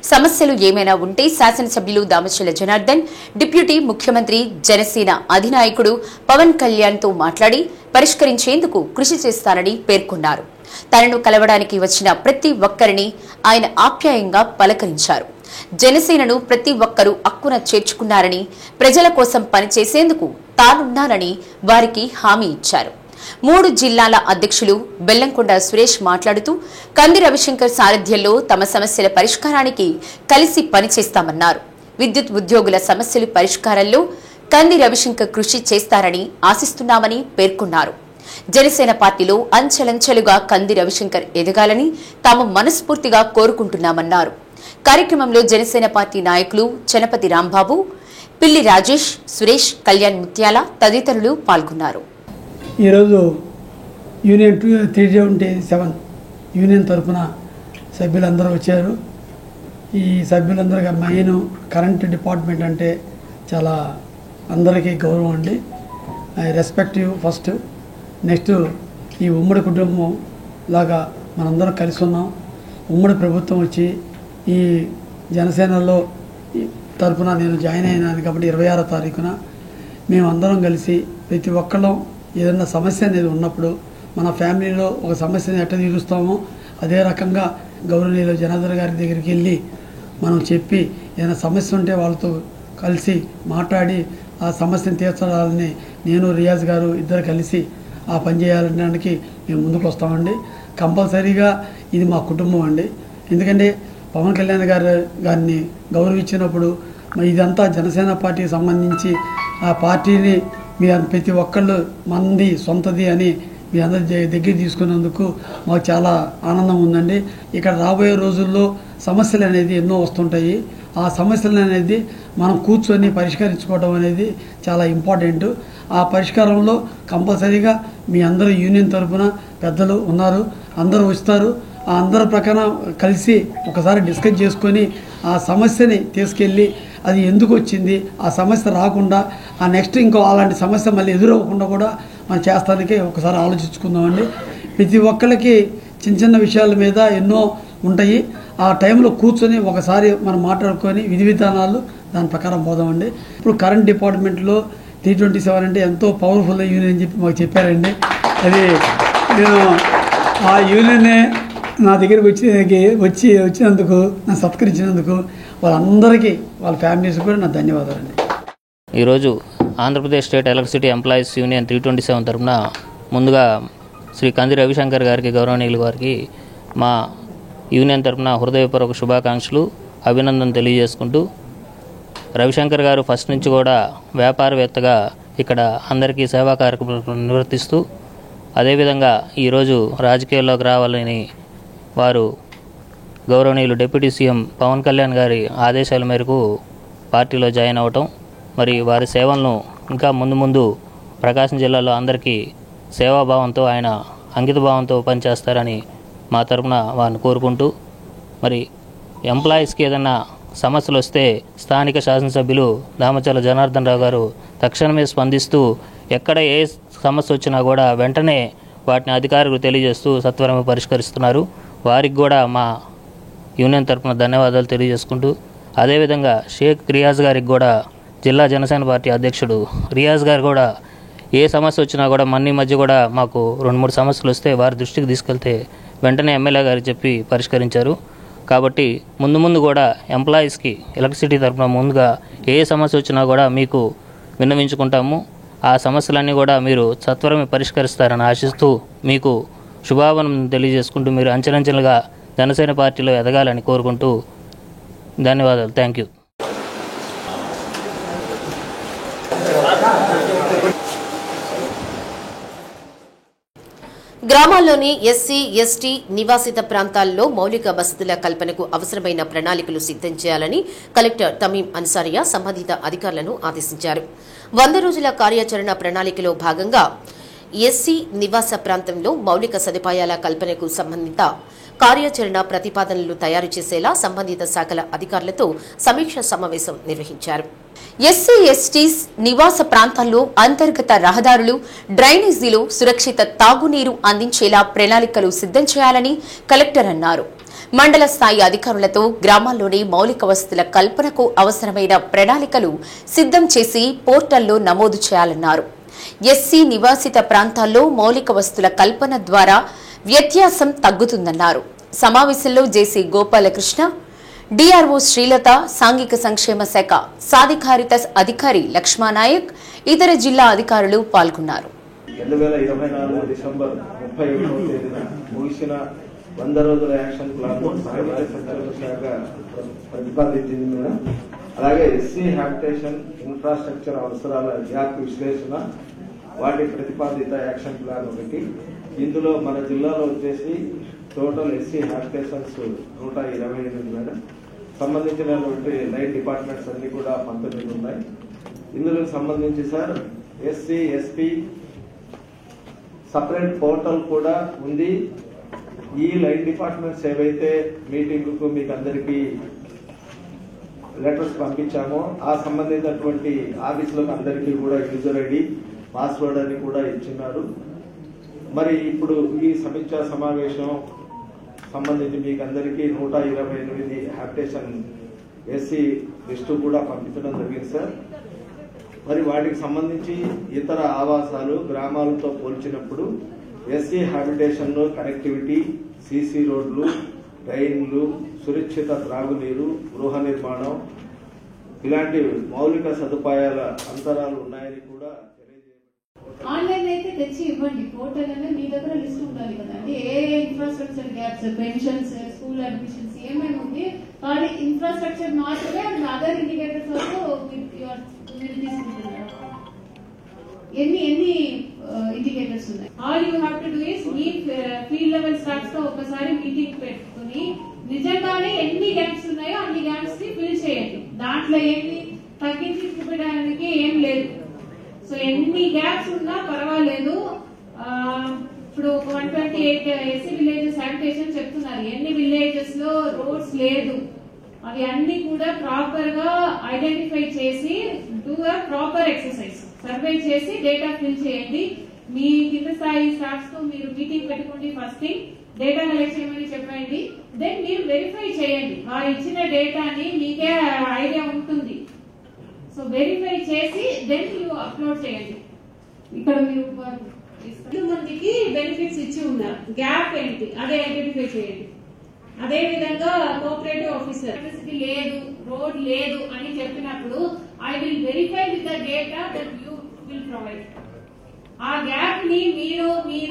సమస్యలు ఏమైనా ఉంటే శాసనసభ్యులు దామచల జనార్దన్, డిప్యూటీ ముఖ్యమంత్రి జనసేన అధినాయకుడు పవన్ కళ్యాణ్ తో మాట్లాడి పరిష్కరించేందుకు కృషి చేస్తారని పేర్కొన్నారు. తనను కలవడానికి వచ్చిన ప్రతి ఒక్కరిని ఆయన ఆప్యాయంగా పలకరించారు. జనసేనను ప్రతి ఒక్కరూ అక్కున చేర్చుకున్నారని, ప్రజల కోసం పనిచేసేందుకు తానున్నానని వారికి హామీ ఇచ్చారు. 3 జిల్లాల అధ్యక్షులు బెల్లంకొండ సురేష్ మాట్లాడుతూ కంది రవిశంకర్ సారథ్యంలో తమ సమస్యల పరిష్కారానికి కలిసి పనిచేస్తామన్నారు. విద్యుత్ ఉద్యోగుల సమస్యల పరిష్కారంలో కంది రవిశంకర్ కృషి చేస్తారని ఆశిస్తున్నామని పేర్కొన్నారు. జనసేన పార్టీలో అంచెలంచెలుగా కంది రవిశంకర్ ఎదగాలని తాము మనస్ఫూర్తిగా కోరుకుంటున్నామన్నారు. కార్యక్రమంలో జనసేన పార్టీ నాయకులు చనపతి రాంబాబు, పిల్లి రాజేష్, సురేష్, కళ్యాణ్ ముత్యాల తదితరులు పాల్గొన్నారు. ఈరోజు యూనియన్ 377 యూనియన్ తరఫున సభ్యులందరూ వచ్చారు. ఈ సభ్యులందరికీ మెయిన్ కరెంట్ డిపార్ట్మెంట్ అంటే చాలా అందరికీ గౌరవం అండి. I respect you first. Next ఈ ఉమ్మడి కుటుంబం లాగా మనందరం కలిసి ఉన్నాం. ఉమ్మడి ప్రభుత్వం వచ్చి ఈ జనసేనలో తరఫున నేను జాయిన్ అయినాను కాబట్టి 26వ తారీఖున మేమందరం కలిసి ప్రతి ఒక్కళ్ళం ఏదైనా సమస్య అనేది ఉన్నప్పుడు మన ఫ్యామిలీలో ఒక సమస్యని ఎట్లా తీరుస్తామో అదే రకంగా గౌరవనీయులు జనార్దన్ గారి దగ్గరికి వెళ్ళి మనం చెప్పి ఏదైనా సమస్య ఉంటే వాళ్ళతో కలిసి మాట్లాడి ఆ సమస్యను తీర్చాలని నేను రియాజ్ గారు ఇద్దరు కలిసి ఆ పని చేయాలనడానికి మేము ముందుకు వస్తామండి. కంపల్సరీగా ఇది మా కుటుంబం అండి. ఎందుకంటే పవన్ కళ్యాణ్ గారిని గౌరవించినప్పుడు ఇదంతా జనసేన పార్టీకి సంబంధించి ఆ పార్టీని మీ ప్రతి ఒక్కళ్ళు మంది సొంతది అని మీ అందరి దగ్గర తీసుకున్నందుకు మాకు చాలా ఆనందం ఉందండి. ఇక్కడ రాబోయే రోజుల్లో సమస్యలు అనేది ఎన్నో వస్తుంటాయి. ఆ సమస్యలు అనేది మనం కూర్చొని పరిష్కరించుకోవడం అనేది చాలా ఇంపార్టెంట్. ఆ పరిష్కారంలో కంపల్సరీగా మీ అందరూ యూనియన్ తరఫున పెద్దలు ఉన్నారు, అందరూ వస్తారు. ఆ అందరి ప్రకారం కలిసి ఒకసారి డిస్కస్ చేసుకొని ఆ సమస్యని తీసుకెళ్ళి అది ఎందుకు వచ్చింది, ఆ సమస్య రాకుండా ఆ నెక్స్ట్ ఇంకో అలాంటి సమస్య మళ్ళీ ఎదురవ్వకుండా కూడా మనం చేస్తానికి ఒకసారి ఆలోచించుకుందామండి. ప్రతి ఒక్కరికి చిన్న చిన్న విషయాల మీద ఎన్నో ఉంటాయి. ఆ టైంలో కూర్చొని ఒకసారి మనం మాట్లాడుకొని విధి విధానాలు దాని ప్రకారం పోదామండి. ఇప్పుడు కరెంట్ డిపార్ట్మెంట్లో 327 అంటే ఎంతో పవర్ఫుల్ యూనియన్ అని చెప్పి మాకు చెప్పారండి. అది నేను ఆ యూనియన్నే నా దగ్గరికి వచ్చినందుకు నన్ను సత్కరించినందుకు వాళ్ళందరికీ వాళ్ళ ఫ్యామిలీస్ కూడా నా ధన్యవాదాలండి. ఈరోజు Andhra Pradesh state electricity employees union 327 తరఫున ముందుగా శ్రీ కంది రవిశంకర్ గారికి, గౌరవనీయులు గారికి మా యూనియన్ తరఫున హృదయపూర్వక శుభాకాంక్షలు, అభినందన తెలియజేసుకుంటూ, రవిశంకర్ గారు ఫస్ట్ నుంచి కూడా వ్యాపారవేత్తగా ఇక్కడ అందరికీ సేవా కార్యక్రమాలు నిర్వర్తిస్తూ అదేవిధంగా ఈరోజు రాజకీయాల్లోకి రావాలని వారు గౌరవనీయులు డిప్యూటీ సీఎం పవన్ కళ్యాణ్ గారి ఆదేశాల మేరకు పార్టీలో జాయిన్ అవ్వటం, మరి వారి సేవలను ఇంకా ముందు ప్రకాశం జిల్లాలో అందరికీ సేవాభావంతో ఆయన అంకితభావంతో పనిచేస్తారని మా తరఫున వారిని కోరుకుంటూ, మరి ఎంప్లాయీస్కి ఏదైనా సమస్యలు వస్తే స్థానిక శాసనసభ్యులు దామచర్ల జనార్దన్ రావు గారు తక్షణమే స్పందిస్తూ ఎక్కడ ఏ సమస్య వచ్చినా కూడా వెంటనే వాటిని అధికారులకు తెలియజేస్తూ సత్వరమే పరిష్కరిస్తున్నారు. వారికి కూడా మా యూనియన్ తరఫున ధన్యవాదాలు తెలియజేసుకుంటూ, అదేవిధంగా షేక్ రియాజ్ గారికి కూడా జిల్లా జనసేన పార్టీ అధ్యక్షుడు రియాజ్ గారు కూడా ఏ సమస్య వచ్చినా కూడా మన్ని మధ్య కూడా మాకు 2-3 సమస్యలు వస్తే వారి దృష్టికి తీసుకెళ్తే వెంటనే ఎమ్మెల్యే గారికి చెప్పి పరిష్కరించారు. కాబట్టి ముందు కూడా ఎంప్లాయీస్కి ఎలక్ట్రిసిటీ తరఫున ముందుగా ఏ సమస్య వచ్చినా కూడా మీకు విన్నవించుకుంటాము. ఆ సమస్యలన్నీ కూడా మీరు సత్వరమే పరిష్కరిస్తారని ఆశిస్తూ మీకు శుభాభనం తెలియజేసుకుంటూ మీరు అంచెలంచెలుగా జనసేన పార్టీలో ఎదగాలని కోరుకుంటూ ధన్యవాదాలు. Thank you. గ్రామాల్లోని ఎస్సీ, ఎస్టీ నివాసిత ప్రాంతాల్లో మౌలిక వసతుల కల్పనకు అవసరమైన ప్రణాళికలు సిద్దం చేయాలని కలెక్టర్ తమీం అన్సారియా సంబంధిత అధికారులను ఆదేశించారు. 100 రోజుల కార్యాచరణ ప్రణాళికలో భాగంగా ఎస్సీ నివాస ప్రాంతంలో మౌలిక సదుపాయాల కల్పనకు సంబంధిత కార్యాచరణ ప్రతిపాదనలు తయారు చేసేలా సంబంధిత శాఖల అధికారులతో సమీక్ష సమావేశం నిర్వహించారు. ఎస్సీ, ఎస్టీస్ నివాస ప్రాంతాల్లో అంతర్గత రహదారులు, డ్రైనేజీలు, సురక్షిత తాగునీరు అందించేలా ప్రణాళికలు సిద్దం చేయాలని కలెక్టర్ అన్నారు. మండల స్థాయి అధికారులతో గ్రామాల్లోని మౌలిక వసతుల కల్పనకు అవసరమైన ప్రణాళికలు సిద్దం చేసి పోర్టల్లో నమోదు చేయాలన్నారు. ఎస్సీ నివాసిత ప్రాంతాల్లో మౌలిక వసతుల కల్పన ద్వారా వ్యత్యాసం తగ్గుతుందన్నారు. సమావేశంలో జేసీ గోపాలకృష్ణ, డిఆర్ఓ శ్రీలత, సాంఘిక సంక్షేమ శాఖ సాధికారిత అధికారి లక్ష్మానాయక్, ఇతర జిల్లా అధికారులు పాల్గొన్నారు. 2024 డిసెంబర్ 31వ తేదీన ముగిసిన 100 రోజుల యాక్షన్ ప్లాన్ శాఖ ప్రతిపాదించింది మేడం. అలాగే ఎస్సీ హ్యాబిటేషన్ ఇన్ఫ్రాస్ట్రక్చర్ అవసరాల గ్యాప్ విశ్లేషణ, వాటి ప్రతిపాదిత యాక్షన్ ప్లాన్ ఒకటి. ఇందులో మన జిల్లాలో వచ్చేసి టోటల్ ఎస్సీ హ్యాబిటేషన్స్ 128 మేడం. సంబంధించినటువంటి 9 డిపార్ట్మెంట్స్ అన్ని కూడా 19 ఉన్నాయి. ఇందులో సంబంధించి sir SC, SP separate portal కూడా ఉంది. ఈ లైన్ డిపార్ట్మెంట్స్ ఏవైతే మీటింగ్కు మీకు అందరికీ లెటర్స్ పంపించామో ఆ సంబంధించినటువంటి ఆఫీసులకు అందరికీ కూడా యూజర్ ఐడి పాస్వర్డ్ అని కూడా ఇచ్చినారు. మరి ఇప్పుడు ఈ సమీక్షా సమావేశం సంబంధించి మీకు అందరికీ 128 హ్యాబిటేషన్ ఎస్సీ లిస్టు కూడా పంపించడం జరిగింది సార్. మరి వాటికి సంబంధించి ఇతర ఆవాసాలు గ్రామాలతో పోల్చినప్పుడు ఎస్సీ హ్యాబిటేషన్ కనెక్టివిటీ, సీసీ రోడ్లు, డ్రైన్లు, సురక్షిత త్రాగునీరు, గృహ నిర్మాణం ఇలాంటి మౌలిక సదుపాయాల అంతరాలు ఉన్నాయని కూడా ఆన్లైన్ అయితే తెచ్చి ఇవ్వండి. పోర్టల్ అనేది మీ దగ్గర లిస్ట్ ఉండాలి కదండి. ఏ infrastructure gaps, pensions, school admissions ఏమేమి ఉంది కానీ ఇన్ఫ్రాస్ట్రక్చర్ మాత్రమే అండ్ అదర్ ఇండికేటర్స్ వరకు మీరు తీసుకుంటున్నారు. ఎన్ని ఇండికేటర్స్ ఉన్నాయి. All you have to do is me field level staffs తో ఒకసారి మీటింగ్ పెట్టుకుని నిజంగానే ఎన్ని గ్యాప్స్ ఉన్నాయో అన్ని గ్యాప్స్ ని ఫిల్ చేయండి. దాంట్లో ఏమి తగ్గించి చూపించడానికి ఏం లేదు. సో ఎన్ని గ్యాప్స్ ఉన్నా పర్వాలేదు. ఇప్పుడు 128 ఎస్సీ విలేజెస్ హ్యాబిటేషన్ చెప్తున్నారు. ఎన్ని విలేజెస్ లో రోడ్స్ లేదు అవి అన్ని కూడా ప్రాపర్ గా ఐడెంటిఫై చేసి do a proper exercise survey చేసి డేటా ఫిల్ చేయండి. మీ కింద స్థాయి స్టాఫ్స్ తో మీరు మీటింగ్ పెట్టుకోండి. ఫస్ట్ థింగ్ డేటా కలెక్ట్ చేయమని చెప్పండి. దెన్ మీరు వెరిఫై చేయండి. వారు ఇచ్చిన డేటాని మీకే ఐడియా ఉంటుంది. సో వెరిఫై చేసి దెన్ మీరు అప్లోడ్ చేయండి. ఇక్కడ మీరు మందికి బెనిఫిట్స్ ఇచ్చి ఉన్నారు. గ్యాప్ ఏంటి అదే ఐడెంటిఫై చేయండి. అదే విధంగా కోఆపరేటివ్ ఆఫీసర్ లేదు, రోడ్ లేదు అని చెప్పినప్పుడు I will verify with the data that you will provide. ఆ గ్యాప్ ని మీరు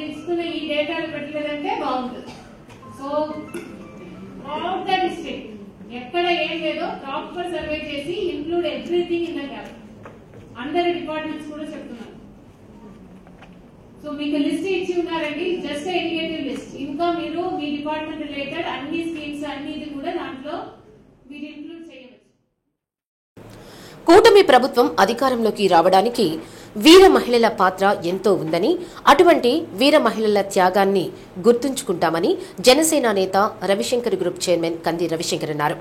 ఇస్తున్న ఈ డేటాలు పెట్టలేదంటే బాగుంటుంది. సో ఆల్ ద డిస్ట్రిక్ట్ ఎక్కడ ఏం లేదో ప్రాపర్ సర్వే చేసి include everything in the gap. అందరి డిపార్ట్మెంట్స్ కూడా చెప్తున్నారు. సో మీకు లిస్ట్ ఇచ్చి ఉన్నారండి, జస్ట్ ఇండికేటివ్ లిస్ట్. ఇంకా మీరు మీ డిపార్ట్మెంట్ రిలేటెడ్ అన్ని స్కీమ్స్ అన్నిది కూడా దాంట్లో మీరు ఇంక్లూడ్ చేయవచ్చు. కూటమి ప్రభుత్వం అధికారంలోకి రావడానికి వీర మహిళల పాత్ర ఎంతో ఉందని, అటువంటి వీర మహిళల త్యాగాన్ని గుర్తుంచుకుంటామని జనసేన నేత రవిశంకర్ గ్రూప్ చైర్మన్ కంది రవిశంకర్ అన్నారు.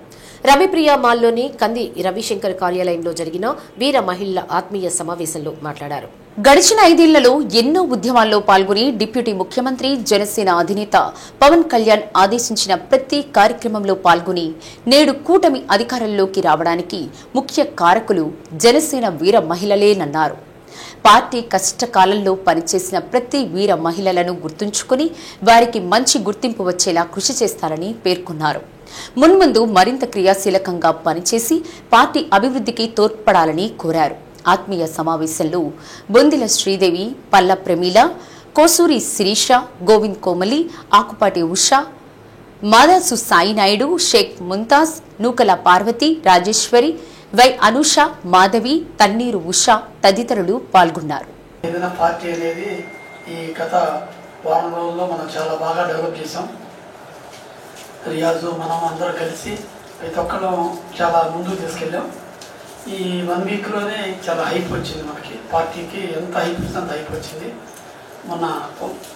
రవిప్రియ మాల్లోని కంది రవిశంకర్ కార్యాలయంలో జరిగిన వీర మహిళల ఆత్మీయ సమావేశంలో మాట్లాడారు. గడిచిన 5 ఏళ్లలో ఎన్నో ఉద్యమాల్లో పాల్గొని డిప్యూటీ ముఖ్యమంత్రి జనసేన అధినేత పవన్ కళ్యాణ్ ఆదేశించిన ప్రతి కార్యక్రమంలో పాల్గొని నేడు కూటమి అధికారంలోకి రావడానికి ముఖ్య కారకులు జనసేన వీర మహిళలేనన్నారు. పార్టీ కష్టకాలంలో పనిచేసిన ప్రతి వీర మహిళలను గుర్తుంచుకుని వారికి మంచి గుర్తింపు వచ్చేలా కృషి చేస్తారని పేర్కొన్నారు. మున్ముందు మరింత క్రియాశీలకంగా పనిచేసి పార్టీ అభివృద్ధికి తోడ్పడాలని కోరారు. ఆత్మీయ సమావేశంలో బొందిల శ్రీదేవి, పల్ల ప్రమీల, కోసూరి శిరీష, గోవింద్ కోమలి, ఆకుపాటి ఉషా, మాదాసు సాయినాయుడు, షేక్ ముంతాజ్, నూకల పార్వతి, రాజేశ్వరి, వై అనూష, మాధవి, తన్నీరు ఉషా తదితరులు పాల్గొన్నారు. ఏదైనా పార్టీ అనేది ఈ గత వారం రోజుల్లో మనం చాలా బాగా డెవలప్ చేసాం. రియాజు మనం అందరూ కలిసి ప్రతి ఒక్కరు చాలా ముందుకు తీసుకెళ్ళాం. ఈ 1 వీక్లోనే చాలా హైప్ వచ్చింది. మనకి పార్టీకి ఎంత హైప్ ఇస్తే అంత హైప్ వచ్చింది. మొన్న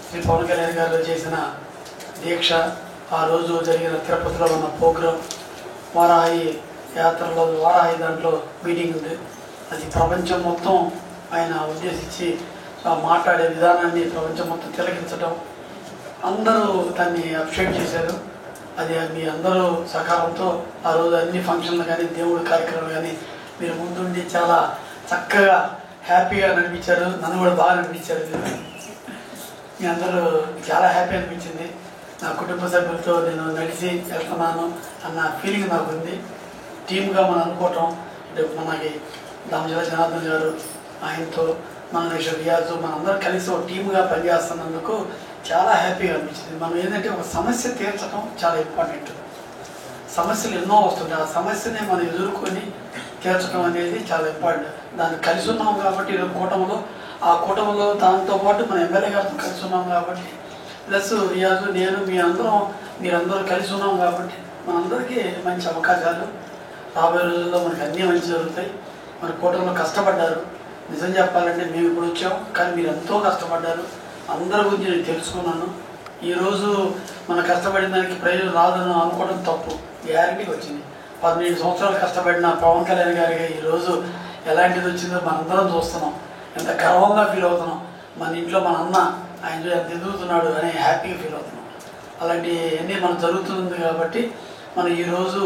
శ్రీ పవన్ కళ్యాణ్ గారు చేసిన దీక్ష, ఆ రోజు జరిగిన తిరుపతిలో ఉన్న ప్రోగ్రాం, వారాహి యాత్రలో వారాహి దాంట్లో మీటింగ్ ఉంది. అది ప్రపంచం మొత్తం ఆయన ఉద్దేశించి మాట్లాడే విధానాన్ని ప్రపంచం మొత్తం తిలకించడం, అందరూ దాన్ని అప్రిషియేట్ చేశారు. అది మీ అందరూ సహకారంతో ఆ రోజు అన్ని ఫంక్షన్లు కానీ దేవుడి కార్యక్రమాలు కానీ మీరు ముందుండి చాలా చక్కగా హ్యాపీగా నడిపించారు. నన్ను కూడా బాగా నడిపించారు. మీ అందరూ చాలా హ్యాపీ అనిపించింది. నా కుటుంబ సభ్యులతో నేను నడిచి వెళ్తున్నాను అన్న ఫీలింగ్ నాకు ఉంది. టీమ్గా మనం అనుకోవటం, మనకి దామజల జనార్దన్ గారు, ఆయనతో మన రియాజు, మనందరం కలిసి ఒక టీమ్గా పనిచేస్తున్నందుకు చాలా హ్యాపీగా అనిపించింది. మనం ఏంటంటే ఒక సమస్య తీర్చడం చాలా ఇంపార్టెంట్. సమస్యలు ఎన్నో వస్తుంటాయి. ఆ సమస్యని మనం ఎదుర్కొని తీర్చడం అనేది చాలా ఇంపార్టెంట్. దాన్ని కలిసి ఉన్నాం కాబట్టి ఈరోజు కూటమిలో, ఆ కూటమిలో దాంతోపాటు మన ఎమ్మెల్యే గారితో కలిసి ఉన్నాం కాబట్టి, ప్లస్ రియాజు, నేను, మీరందరూ కలిసి ఉన్నాం కాబట్టి మనందరికీ మంచి అవకాశాలు రాబోయే రోజుల్లో మనకి అన్నీ మంచి జరుగుతాయి. మన కూటమిలో కష్టపడ్డారు. నిజం చెప్పాలంటే మేము ఇప్పుడు వచ్చాం, కానీ మీరు ఎంతో కష్టపడ్డారు. అందరి గురించి నేను తెలుసుకున్నాను. ఈరోజు మనం కష్టపడిన దానికి ప్రయోజనం రాదని అనుకోవడం తప్పు. గ్యారంటీగా వచ్చింది. 12 సంవత్సరాలు కష్టపడిన పవన్ కళ్యాణ్ గారికి ఈరోజు ఎలాంటిది వచ్చిందో మనందరం చూస్తున్నాం. ఎంత గర్వంగా ఫీల్ అవుతున్నాం. మన ఇంట్లో మన అన్న ఆయన ఎంత ఎదుగుతున్నాడు అని హ్యాపీగా ఫీల్ అవుతున్నాం. అలాంటి అన్నీ మనం జరుగుతుంది కాబట్టి మనం ఈరోజు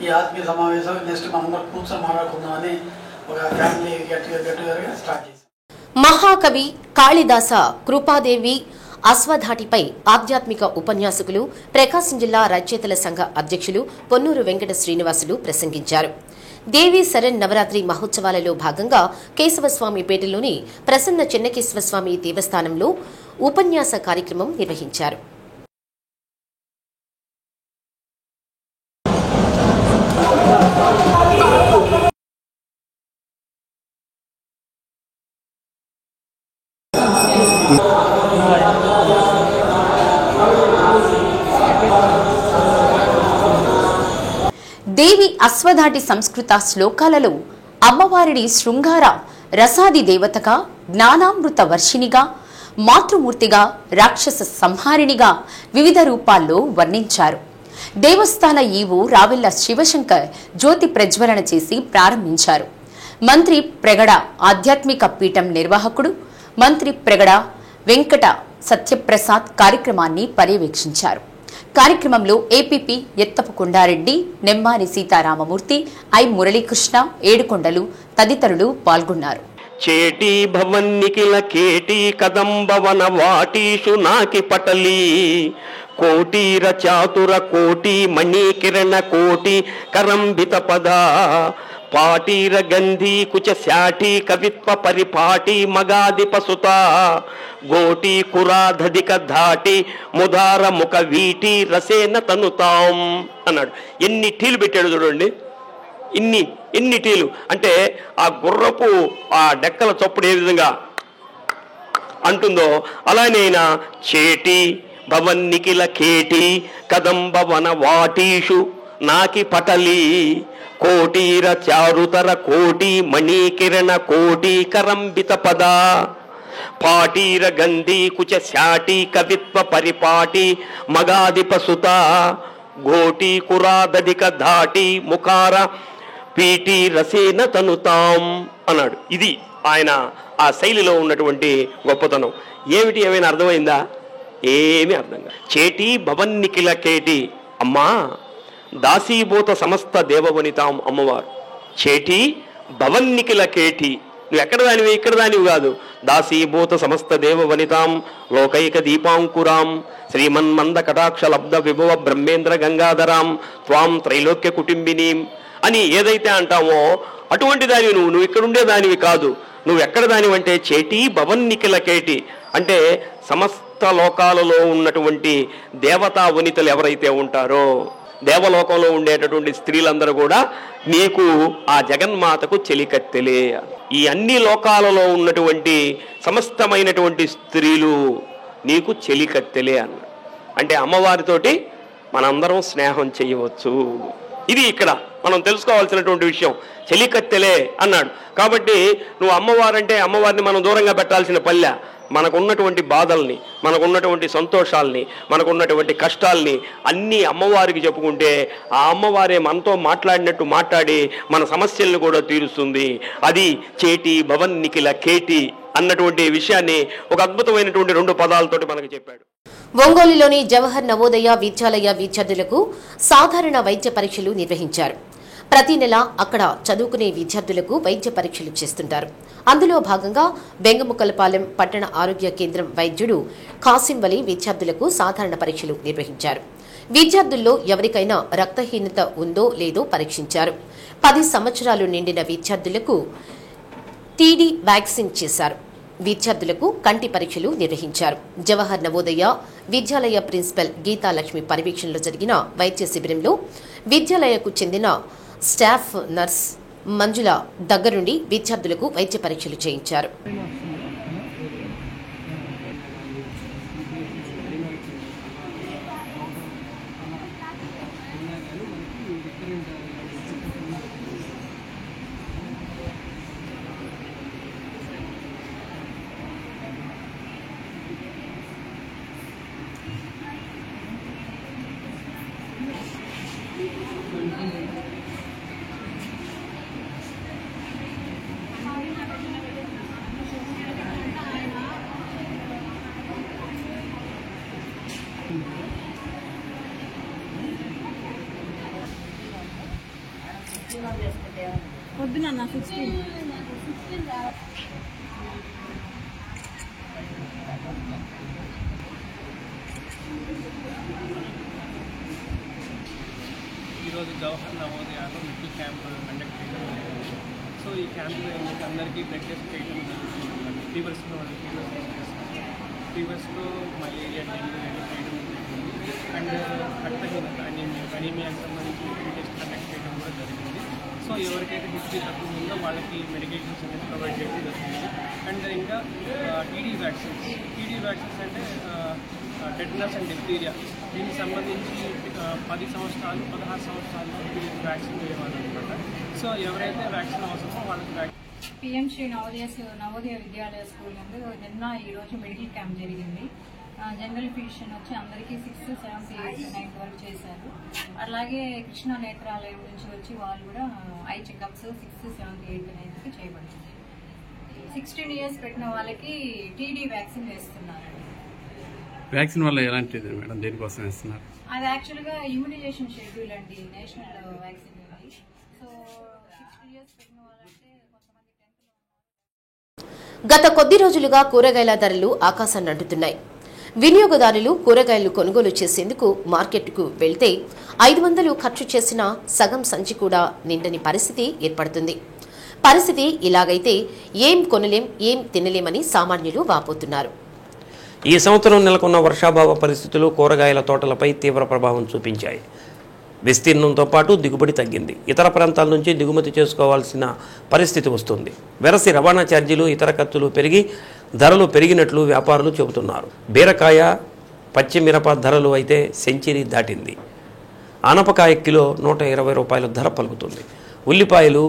ఈ ఆత్మీయ సమావేశం నెక్స్ట్ మనందరం కూర్చొని మాట్లాడుకుందామని ఒక ఫ్యామిలీ గెట్టుగా స్టార్ట్ చేశాం. మహాకవి కాళిదాస కృపాదేవి అశ్వధాటిపై ఆధ్యాత్మిక ఉపన్యాసకులు ప్రకాశం జిల్లా రచయితల సంఘ అధ్యక్షులు పొన్నూరు వెంకట శ్రీనివాసులు ప్రసంగించారు. దేవీ శరణ్ నవరాత్రి మహోత్సవాలలో భాగంగా కేశవస్వామిపేటలోని ప్రసన్న చెన్నకేశవస్వామి దేవస్థానంలో ఉపన్యాస కార్యక్రమం నిర్వహించారు. దేవి అశ్వధాటి సంస్కృత శ్లోకాలలో అమ్మవారిని శృంగార రసాది దేవతగా, జ్ఞానామృత వర్షినిగా, మాతృమూర్తిగా, రాక్షస సంహారిణిగా వివిధ రూపాల్లో వర్ణించారు. దేవస్థాన ఈవో రావిళ్ల శివశంకర్ జ్యోతి ప్రజ్వలన చేసి ప్రారంభించారు. మంత్రి ప్రగడ ఆధ్యాత్మిక పీఠం నిర్వాహకుడు మంత్రి ప్రగడ వెంకట సత్యప్రసాద్ కార్యక్రమాన్ని పర్యవేక్షించారు. కార్యక్రమంలో ఏపీపీ ఎత్తపు కొండారెడ్డి, నెమ్మాని సీతారామమూర్తి, ఐ మురళీకృష్ణ, ఏడుకొండలు తదితరులు పాల్గొన్నారు. చేటి భవన్నికిల కేటి కదంబవన వాటీషు నాకి పటలి కోటీర చాతుర కోటి మణికిరణ కోటి కరంబిత పద పాటీర గంధి కుచ శాఠి కవిత్వ పరిపాటి మగాది పసుత గోటి కురాధధిక ధాటి ముదార ముఖ వీటి రసేన తనుతాం అన్నాడు. ఎన్ని టీలు పెట్టాడు చూడండి. ఎన్ని టీలు అంటే ఆ గుర్రపు ఆ డెక్కల చప్పుడు ఏ విధంగా అంటుందో అలానేనా చేటి భవన్నికిల కేటి కదంబవన వాటీషు నాకి పటలి కోటీర చారుతర కోటి మణికిరణ కోటి కరంబిత పద పాటీర గంధి కుచ శాటి కవిత్వ పరిపాటి మగాధిప సుత గోటి కురాదధిక ధాటి ముఖార పీటి రసేన తనుతాం అన్నాడు. ఇది ఆయన ఆ శైలిలో ఉన్నటువంటి గొప్పతనం. ఏమిటి ఏమైనా అర్థమైందా? ఏమీ అర్థం కాదు. చేటి భవన్నికిల కేటి అమ్మా దాసీభూత సమస్త దేవవనితాం అమ్మవారు. చేటి భవన్నికిల కేటి నువ్వు ఎక్కడ దానివి ఇక్కడ దానివి కాదు. దాసీభూత సమస్త దేవవనితాం లోకైక దీపాంకురాం శ్రీమన్మంద కటాక్ష లబ్ధ విభవ బ్రహ్మేంద్ర గంగాధరాం త్వాం త్రైలోక్య కుటుంబినీం అని ఏదైతే అంటామో అటువంటి దానివి నువ్వు ఇక్కడుండే దానివి కాదు. నువ్వు ఎక్కడ దానివంటే చేటి భవన్నికిల కేటి అంటే సమస్త లోకాలలో ఉన్నటువంటి దేవతా వనితలు ఎవరైతే ఉంటారో దేవలోకంలో ఉండేటటువంటి స్త్రీలందరూ కూడా నీకు ఆ జగన్మాతకు చెలికత్తెలే. ఈ అన్ని లోకాలలో ఉన్నటువంటి సమస్తమైనటువంటి స్త్రీలు నీకు చెలికత్తెలే అన్న అంటే అమ్మవారితోటి మనందరం స్నేహం చేయవచ్చు. ఇది ఇక్కడ మనం తెలుసుకోవాల్సినటువంటి విషయం. చెలికత్తెలే అన్నాడు కాబట్టి నువ్వు అమ్మవారంటే అమ్మవారిని మనం దూరంగా పెట్టాల్సిన పల్లె. మనకున్నటువంటి బాధల్ని, మనకున్నటువంటి సంతోషాల్ని, మనకున్నటువంటి కష్టాల్ని అన్నీ అమ్మవారికి చెప్పుకుంటే ఆ అమ్మవారే మనతో మాట్లాడినట్టు మాట్లాడి మన సమస్యల్ని కూడా తీరుస్తుంది. అది చేటి భవన్నికిల కేటి అన్నటువంటి విషయాన్ని ఒక అద్భుతమైనటువంటి 2 పదాలతోటి మనకు చెప్పాడు. ఒంగోలులోని జవహర్ నవోదయ విద్యాలయ విద్యార్థులకు సాధారణ వైద్య పరీక్షలు నిర్వహించారు. ప్రతి నెల అక్కడ చదువుకునే విద్యార్థులకు వైద్య పరీక్షలు చేస్తుంటారు. అందులో భాగంగా బెంగముకలపాలెం పట్టణ ఆరోగ్య కేంద్రం వైద్యుడు ఖాసింవలి విద్యార్థులకు సాధారణ పరీక్షలు నిర్వహించారు. విద్యార్థుల్లో ఎవరికైనా రక్తహీనత ఉందో లేదో పరీక్షించారు. 10 సంవత్సరాలు నిండిన విద్యార్థులకు టీడీ వ్యాక్సిన్ చేశారు. విద్యార్థులకు కంటి పరీక్షలు నిర్వహించారు. జవహర్ నవోదయ విద్యాలయ ప్రిన్సిపల్ గీతాలక్ష్మి పర్యవేక్షణలో జరిగిన వైద్య శిబిరంలో విద్యాలయకు చెందిన స్టాఫ్ నర్స్ మంజుల దగ్గరుండి విద్యార్థులకు వైద్య పరీక్షలు చేయించారు. పొద్దున 16 ఈరోజు జవహర్ నవోదయాలో మిడ్ క్యాంప్ కండక్ట్ చేయడం జరిగింది. సో ఈ క్యాంప్లో ఏంటంటే అందరికీ బ్లడ్ టెస్ట్ చేయడం జరుగుతుంది. ఫీవర్స్లో మలేరియా డెంగ్యూ చేయడం జరిగింది. అండ్ రక్తహీనత అనీమియాకి సంబంధించి టెస్ట్ కండక్ట్ చేయడం కూడా జరిగింది. సో ఎవరికైతే హిస్టరీ తక్కువ ఉందో వాళ్ళకి మెడికేషన్స్ అనేది ప్రొవైడ్ చేయడం జరుగుతుంది. అండ్ ఇంకా టీడీ వ్యాక్సిన్స్ అంటే టెటనస్ అండ్ డిప్టీరియా దీనికి సంబంధించి 10 సంవత్సరాలు 16 సంవత్సరాలు వ్యాక్సిన్ వేయవాలి అనమాట. సో ఎవరైతే వ్యాక్సిన్ అవసరమో వాళ్ళకి పిఎంశ్రీ నవోదయ విద్యాలయ స్కూల్ నందు నిన్న ఈరోజు మెడికల్ క్యాంప్ జరిగింది. జనరల్ ఫిజిషియన్ వచ్చి అందరికీ 6th, 7th, 8th, 9th వరకు చేశారు. అలాగే కృష్ణా నేత్రాలయం నుంచి వచ్చి వాళ్ళు కూడా I checkups 6th, 7th, 8th, 9th చేయబడింది. 16 years పెట్టిన వాళ్ళకి టీడీ వ్యాక్సిన్ వేస్తున్నారు. వ్యాక్సిన్ వల్ల ఎలాంటిది మేడం, దేనికోసం వేస్తున్నారు? అది యాక్చువల్గా ఇమ్యూనైజేషన్ షెడ్యూల్ అండి, నేషనల్ వ్యాక్సిన్ ఉంది. సో 60 years పెట్టిన వాళ్ళంటే కొంతమంది 10th. గత కొద్ది రోజులుగా కూరగాయల ధరలు ఆకాశాన్ని అంటుతున్నాయి. వినియోగదారులు కూరగాయలు కొనుగోలు చేసేందుకు మార్కెట్కు వెళ్తే 500 ఖర్చు చేసిన సగం సంచి కూడా నిండని పరిస్థితి ఏర్పడుతుంది. పరిస్థితి ఇలాగైతే ఏం కొనలేం, ఏం తినలేమని సామాన్యులు వాపోతున్నారు. ఈ సంవత్సరం నెలకొన్న వర్షాభావ పరిస్థితులు కూరగాయల తోటలపై తీవ్ర ప్రభావం చూపించాయి. విస్తీర్ణంతో పాటు దిగుబడి తగ్గింది. ఇతర ప్రాంతాల నుంచి దిగుమతి చేసుకోవాల్సిన పరిస్థితి వస్తుంది. వెరసి రవాణా ఛార్జీలు, ఇతర ఖర్చులు పెరిగి ధరలు పెరిగినట్లు వ్యాపారులు చెబుతున్నారు. బీరకాయ, పచ్చిమిరప ధరలు అయితే సెంచరీ దాటింది. ఆనపకాయ కిలో 120 రూపాయల ధర పలుకుతుంది. ఉల్లిపాయలు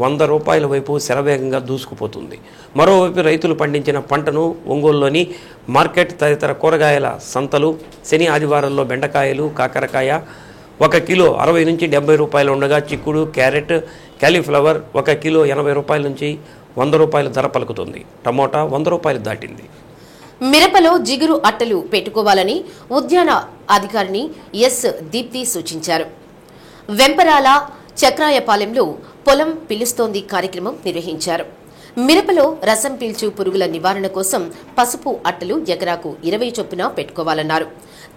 100 రూపాయల వైపు శరవేగంగా దూసుకుపోతుంది. మరోవైపు రైతులు పండించిన పంటను ఒంగోలులోని మార్కెట్ తదితర కూరగాయల సంతలు శని ఆదివారాల్లో బెండకాయలు, కాకరకాయ 1 కిలో 60 నుంచి 70 రూపాయలు ఉండగా చిక్కుడు, క్యారెట్, క్యాలీఫ్లవర్ 1 కిలో 80 రూపాయల నుంచి 100 రూపాయల ధర పలుకుతుంది. టమోటా 100 రూపాయలు దాటింది. మిరపలో జిగురు అట్టలు పెట్టుకోవాలని ఉద్యాన అధికారిని ఎస్ దీప్తి సూచించారు. వెంపరాల చక్రాయపాలెంలో పొలం పిలుస్తోంది కార్యక్రమం నిర్వహించారు. మిరపలో రసం పీల్చు పురుగుల నివారణ కోసం పసుపు అట్టలు ఎకరాకు 20 చొప్పున పెట్టుకోవాలన్నారు.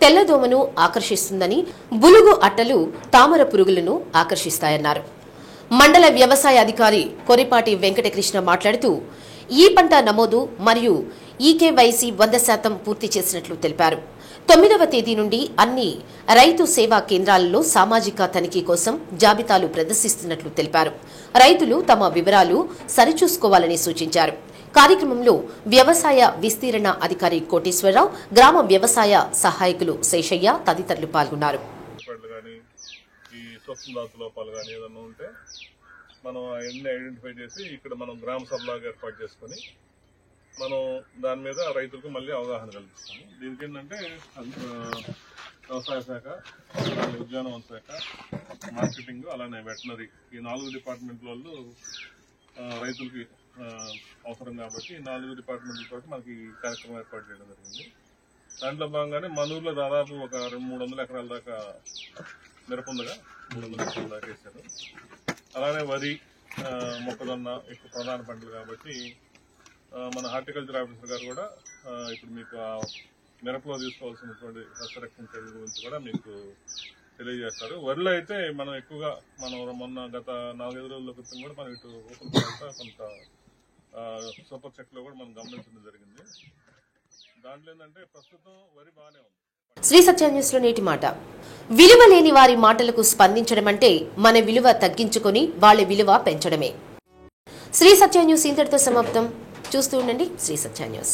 తెల్లదోమను ఆకర్షిస్తుందని బులుగు అట్టలు తామర పురుగులను ఆకర్షిస్తాయన్నారు. మండల వ్యవసాయ అధికారి కొరిపాటి వెంకటకృష్ణ మాట్లాడుతూ ఈ పంట నమోదు మరియు ఈకేవైసీ 100% పూర్తి చేసినట్లు తెలిపారు. 9వ తేదీ నుండి అన్ని రైతు సేవా కేంద్రాలలో సామాజిక తనిఖీ కోసం జాబితాలు ప్రదర్శిస్తున్నట్లు తెలిపారు. రైతులు తమ వివరాలు సరిచూసుకోవాలని సూచించారు. కార్యక్రమంలో వ్యవసాయ విస్తీరణ అధికారి కోటేశ్వరరావు, గ్రామ వ్యవసాయ సహాయకులు శేషయ్య తదితరులు పాల్గొన్నారు. మనం అవన్నీ ఐడెంటిఫై చేసి ఇక్కడ మనం గ్రామ సభలాగా ఏర్పాటు చేసుకుని మనం దాని మీద రైతులకు మళ్ళీ అవగాహన కల్పిస్తాము. దీనికి ఏంటంటే వ్యవసాయ శాఖ, ఉద్యానవన శాఖ, మార్కెటింగ్, అలానే వెటనరీ ఈ 4 డిపార్ట్మెంట్ల వాళ్ళు రైతులకి అవసరం కాబట్టి ఈ 4 డిపార్ట్మెంట్ల తోటి మనకి ఈ కార్యక్రమం ఏర్పాటు చేయడం జరిగింది. దాంట్లో భాగంగానే మనూరులో దాదాపు ఒక 300 ఎకరాల దాకా మిరపందుగా 300 ఎకరాల దాకా వేశారు. అలానే వరి, మొక్కజొన్న ఎక్కువ ప్రధాన పంటలు కాబట్టి మన హార్టికల్చర్ ఆఫీసర్ గారు కూడా ఇప్పుడు మీకు మిరపలో తీసుకోవాల్సినటువంటి సస్యరక్షణ చర్యల గురించి కూడా మీకు తెలియజేస్తారు. వరిలో అయితే మనం ఎక్కువగా మొన్న గత 4-5 రోజుల క్రితం కూడా మనం ఇటు ఓపెన్ కొంత సూపర్ చెక్లో కూడా మనం గమనించడం జరిగింది. దాంట్లో ఏంటంటే ప్రస్తుతం వరి బాగానే ఉంది. శ్రీ సత్య న్యూస్ లో నేటి మాట. విలువ లేని వారి మాటలకు స్పందించడం అంటే మన విలువ తగ్గించుకొని వాళ్ళ విలువ పెంచడమే. శ్రీ సత్య న్యూస్ ఇంతటితో సమాప్తం. చూస్తూ ఉండండి శ్రీ సత్య న్యూస్.